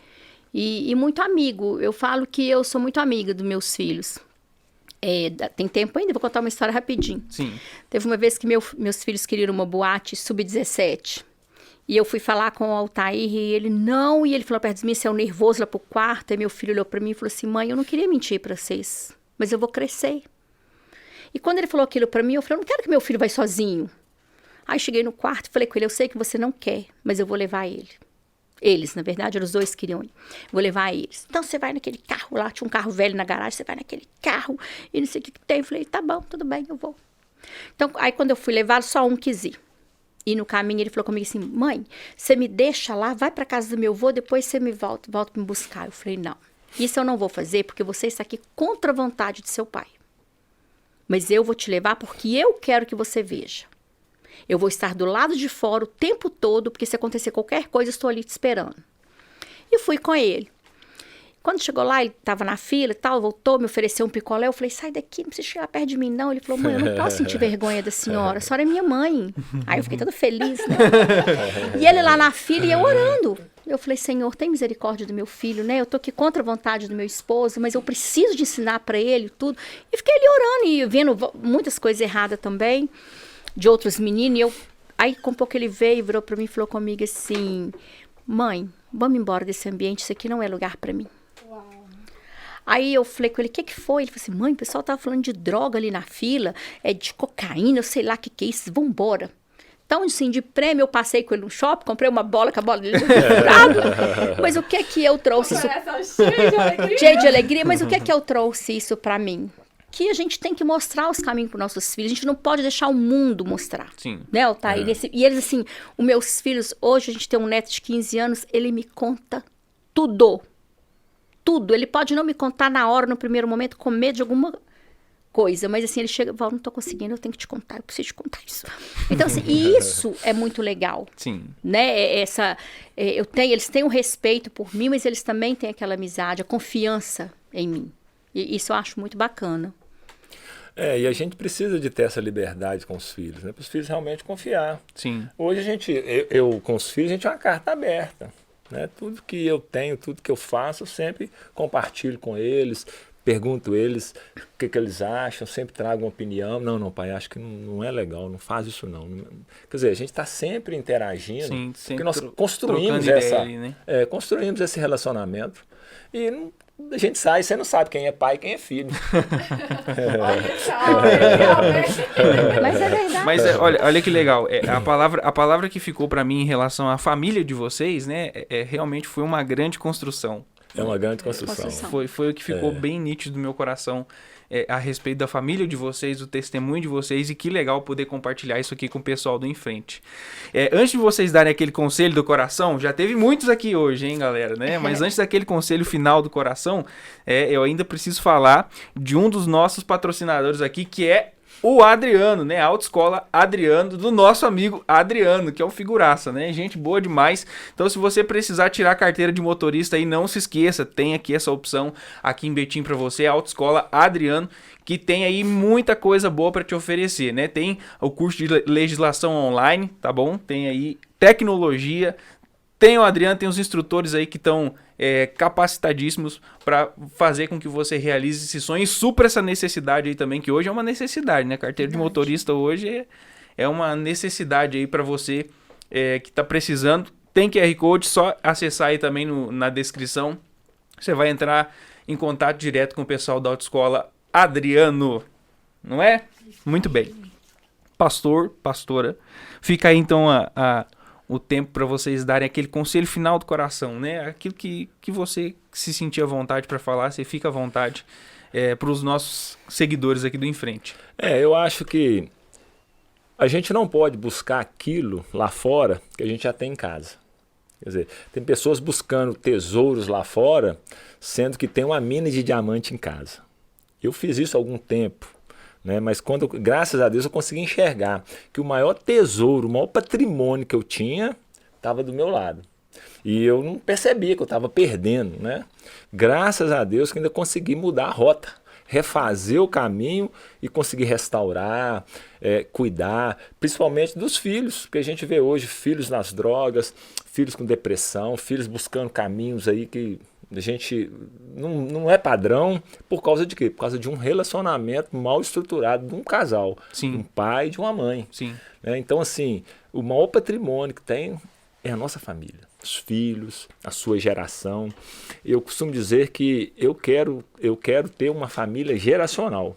[SPEAKER 3] E muito amigo. Eu falo que eu sou muito amiga dos meus filhos. Tem tempo ainda? Vou contar uma história rapidinho.
[SPEAKER 1] Sim.
[SPEAKER 3] Teve uma vez que meus filhos queriam uma boate sub-17. E eu fui falar com o Altair e ele não. E ele falou perto de mim, você é um nervoso lá pro quarto. Aí meu filho olhou para mim e falou assim, mãe, eu não queria mentir para vocês, mas eu vou crescer. E quando ele falou aquilo pra mim, eu falei, eu não quero que meu filho vá sozinho. Aí cheguei no quarto e falei com ele, eu sei que você não quer, mas eu vou levar ele. Eles, na verdade, eram os dois que queriam ir. Vou levar eles. Então você vai naquele carro lá, tinha um carro velho na garagem, você vai naquele carro e não sei o que tem. Eu falei, tá bom, tudo bem, eu vou. Então, aí quando eu fui levá-lo, só um quis ir. E no caminho ele falou comigo assim, mãe, você me deixa lá, vai pra casa do meu avô, depois você me volta me buscar. Eu falei, não, isso eu não vou fazer porque você está aqui contra a vontade de seu pai. Mas eu vou te levar porque eu quero que você veja. Eu vou estar do lado de fora o tempo todo, porque se acontecer qualquer coisa, eu estou ali te esperando. E fui com ele. Quando chegou lá, ele estava na fila e tal, voltou, me ofereceu um picolé. Eu falei, sai daqui, não precisa chegar perto de mim, não. Ele falou, mãe, eu não posso sentir vergonha da senhora. A senhora é minha mãe. Aí eu fiquei toda feliz, né? E ele lá na fila e eu orando. Eu falei, Senhor, tem misericórdia do meu filho, né? Eu tô aqui contra a vontade do meu esposo, mas eu preciso de ensinar para ele tudo. E fiquei ali orando e vendo muitas coisas erradas também, de outros meninos. E aí, com um pouco ele veio, virou para mim e falou comigo assim, mãe, vamos embora desse ambiente, isso aqui não é lugar para mim. Aí eu falei com ele, o que foi? Ele falou assim, mãe, o pessoal tava falando de droga ali na fila, de cocaína, eu sei lá o que é isso, vambora. Então, assim, de prêmio, eu passei com ele no shopping, comprei uma bola, com a bola dele jogado. Mas o que é que eu trouxe isso? Cheio de alegria, mas o que é que eu trouxe isso pra mim? Que a gente tem que mostrar os caminhos para nossos filhos. A gente não pode deixar o mundo mostrar.
[SPEAKER 1] Sim.
[SPEAKER 3] Né, Altair? E eles, assim, os meus filhos, hoje a gente tem um neto de 15 anos, ele me conta tudo. Tudo. Ele pode não me contar na hora, no primeiro momento, com medo de alguma coisa. Mas assim, ele chega e fala, não tô conseguindo, eu tenho que te contar, eu preciso te contar isso. Então, assim, isso é muito legal.
[SPEAKER 1] Sim.
[SPEAKER 3] Né? Eles têm um respeito por mim, mas eles também têm aquela amizade, a confiança em mim. E isso eu acho muito bacana.
[SPEAKER 2] E a gente precisa de ter essa liberdade com os filhos, né? Para os filhos realmente confiar.
[SPEAKER 1] Sim.
[SPEAKER 2] Hoje eu com os filhos, a gente é uma carta aberta. Né? Tudo que eu tenho, tudo que eu faço, eu sempre compartilho com eles, pergunto eles o que eles acham, sempre trago uma opinião. Não, pai, acho que não é legal, não faz isso não. Quer dizer, a gente está sempre interagindo,
[SPEAKER 1] sim,
[SPEAKER 2] porque nós construímos construímos esse relacionamento e a gente sai, você não sabe quem é pai e quem é filho.
[SPEAKER 3] Mas é verdade.
[SPEAKER 1] Mas olha que legal, a palavra que ficou para mim em relação à família de vocês, né, realmente foi uma grande construção.
[SPEAKER 2] É uma grande construção.
[SPEAKER 1] Foi o que ficou bem nítido no meu coração a respeito da família de vocês, do testemunho de vocês, e que legal poder compartilhar isso aqui com o pessoal do Em Frente. Antes de vocês darem aquele conselho do coração, já teve muitos aqui hoje, hein, galera, né? Mas antes daquele conselho final do coração, eu ainda preciso falar de um dos nossos patrocinadores aqui, que é o Adriano, né? A Autoescola Adriano, do nosso amigo Adriano, que é um figuraça, né? Gente boa demais. Então, se você precisar tirar a carteira de motorista aí, não se esqueça, tem aqui essa opção aqui em Betim para você, a Autoescola Adriano, que tem aí muita coisa boa para te oferecer, né? Tem o curso de legislação online, tá bom? Tem aí tecnologia, tem o Adriano, tem os instrutores aí que estão capacitadíssimos para fazer com que você realize esse sonho e supra essa necessidade aí também, que hoje é uma necessidade, né? Carteira de motorista hoje é uma necessidade aí para você que está precisando. Tem QR Code, só acessar aí também na descrição. Você vai entrar em contato direto com o pessoal da Autoescola Adriano, não é? Muito bem. Pastor, pastora, fica aí então o tempo para vocês darem aquele conselho final do coração, né? Aquilo que você se sentir à vontade para falar, você fica à vontade para os nossos seguidores aqui do Em Frente.
[SPEAKER 2] Eu acho que a gente não pode buscar aquilo lá fora que a gente já tem em casa. Quer dizer, tem pessoas buscando tesouros lá fora, sendo que tem uma mina de diamante em casa. Eu fiz isso há algum tempo. Né? Mas graças a Deus eu consegui enxergar que o maior tesouro, o maior patrimônio que eu tinha estava do meu lado. E eu não percebia que eu estava perdendo. Né? Graças a Deus que ainda consegui mudar a rota, refazer o caminho e conseguir restaurar, cuidar, principalmente dos filhos, porque a gente vê hoje filhos nas drogas, filhos com depressão, filhos buscando caminhos aí que a gente não é padrão. Por causa de quê? Por causa de um relacionamento mal estruturado de um casal.
[SPEAKER 1] Sim.
[SPEAKER 2] Um pai e de uma mãe.
[SPEAKER 1] Sim.
[SPEAKER 2] Então, assim, o maior patrimônio que tem é a nossa família. Os filhos, a sua geração. Eu costumo dizer que eu quero ter uma família geracional.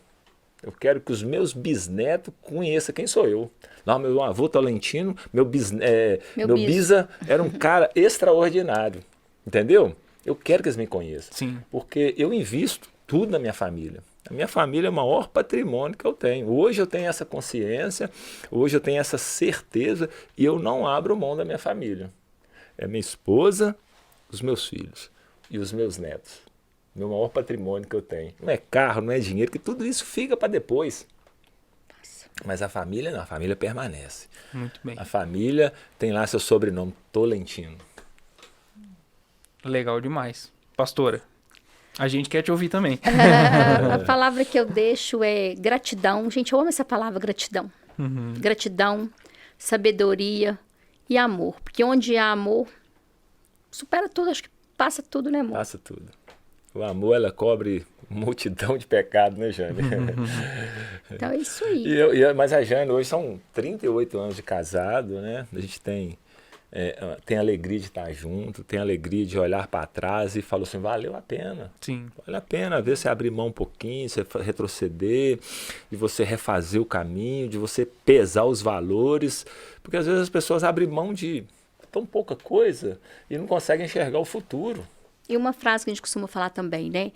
[SPEAKER 2] Eu quero que os meus bisnetos conheçam quem sou eu. Lá, meu avô Tolentino, meu bisa era um cara extraordinário. Entendeu? Eu quero que eles me conheçam.
[SPEAKER 1] Sim.
[SPEAKER 2] Porque eu invisto tudo na minha família. A minha família é o maior patrimônio que eu tenho. Hoje eu tenho essa consciência, hoje eu tenho essa certeza e eu não abro mão da minha família. É minha esposa, os meus filhos e os meus netos. Meu maior patrimônio que eu tenho. Não é carro, não é dinheiro, que tudo isso fica para depois. Mas a família não, a família permanece.
[SPEAKER 1] Muito bem.
[SPEAKER 2] A família tem lá seu sobrenome, Tolentino.
[SPEAKER 1] Legal demais. Pastora, a gente quer te ouvir também.
[SPEAKER 3] A palavra que eu deixo é gratidão. Gente, eu amo essa palavra, gratidão. Gratidão, sabedoria e amor. Porque onde há amor, supera tudo, acho que passa tudo, né, amor?
[SPEAKER 2] Passa tudo. O amor, ela cobre multidão de pecado, né, Jane?
[SPEAKER 3] Então é isso aí.
[SPEAKER 2] Mas a Jane, hoje são 38 anos de casado, né? A gente tem a alegria de estar junto, tem a alegria de olhar para trás e falou assim, valeu a pena.
[SPEAKER 1] Sim.
[SPEAKER 2] Vale a pena, às vezes você abrir mão um pouquinho, você retroceder, de você refazer o caminho, de você pesar os valores, porque às vezes as pessoas abrem mão de tão pouca coisa e não conseguem enxergar o futuro.
[SPEAKER 3] E uma frase que a gente costuma falar também, né?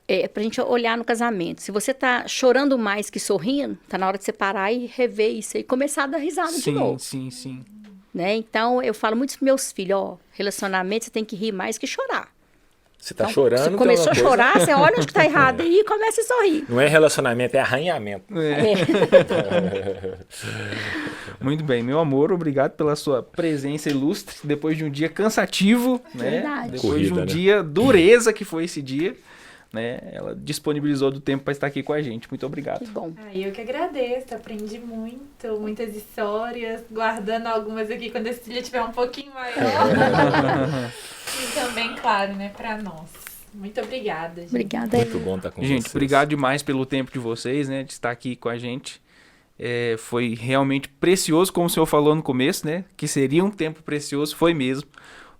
[SPEAKER 3] É pra gente olhar no casamento. Se você tá chorando mais que sorrindo, tá na hora de você parar e rever isso e começar a dar risada de novo.
[SPEAKER 1] Sim.
[SPEAKER 3] Né? Então, eu falo muito pros meus filhos, ó, relacionamento você tem que rir mais que chorar.
[SPEAKER 2] Você tá
[SPEAKER 3] Então,
[SPEAKER 2] chorando,
[SPEAKER 3] você
[SPEAKER 2] tem
[SPEAKER 3] começou
[SPEAKER 2] uma
[SPEAKER 3] a
[SPEAKER 2] coisa-
[SPEAKER 3] chorar, você olha onde que tá errado aí e começa a sorrir.
[SPEAKER 2] Não é relacionamento, é arranhamento.
[SPEAKER 1] Muito bem, meu amor, obrigado pela sua presença ilustre, depois de um dia cansativo, né?
[SPEAKER 3] Verdade.
[SPEAKER 1] Depois
[SPEAKER 2] Corrida,
[SPEAKER 1] de um
[SPEAKER 2] né?
[SPEAKER 1] dia dureza que foi esse dia, né? Ela disponibilizou do tempo para estar aqui com a gente. Muito obrigado.
[SPEAKER 3] Que bom.
[SPEAKER 4] Eu que agradeço, aprendi muito, muitas histórias, guardando algumas aqui quando esse dia tiver um pouquinho maior. E também, claro, né, pra nós. Muito obrigada, gente.
[SPEAKER 3] Obrigada.
[SPEAKER 2] Muito bom estar com
[SPEAKER 1] Gente,
[SPEAKER 2] vocês.
[SPEAKER 1] obrigado demais pelo tempo de vocês, né? De estar aqui com a gente. Foi realmente precioso, como o senhor falou no começo, né? Que seria um tempo precioso, foi mesmo.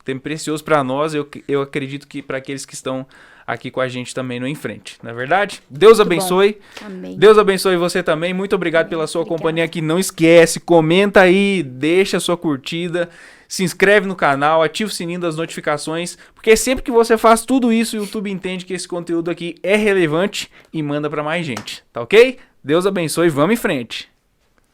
[SPEAKER 1] Um tempo precioso para nós, eu acredito que para aqueles que estão aqui com a gente também no Em Frente, não é verdade? Deus
[SPEAKER 3] Muito
[SPEAKER 1] abençoe.
[SPEAKER 3] Amém.
[SPEAKER 1] Deus abençoe você também. Muito obrigado pela sua
[SPEAKER 3] Obrigada.
[SPEAKER 1] companhia aqui. Não esquece, comenta aí, deixa a sua curtida, se inscreve no canal, ativa o sininho das notificações, porque sempre que você faz tudo isso, o YouTube entende que esse conteúdo aqui é relevante e manda para mais gente, tá ok? Deus abençoe, vamos em frente.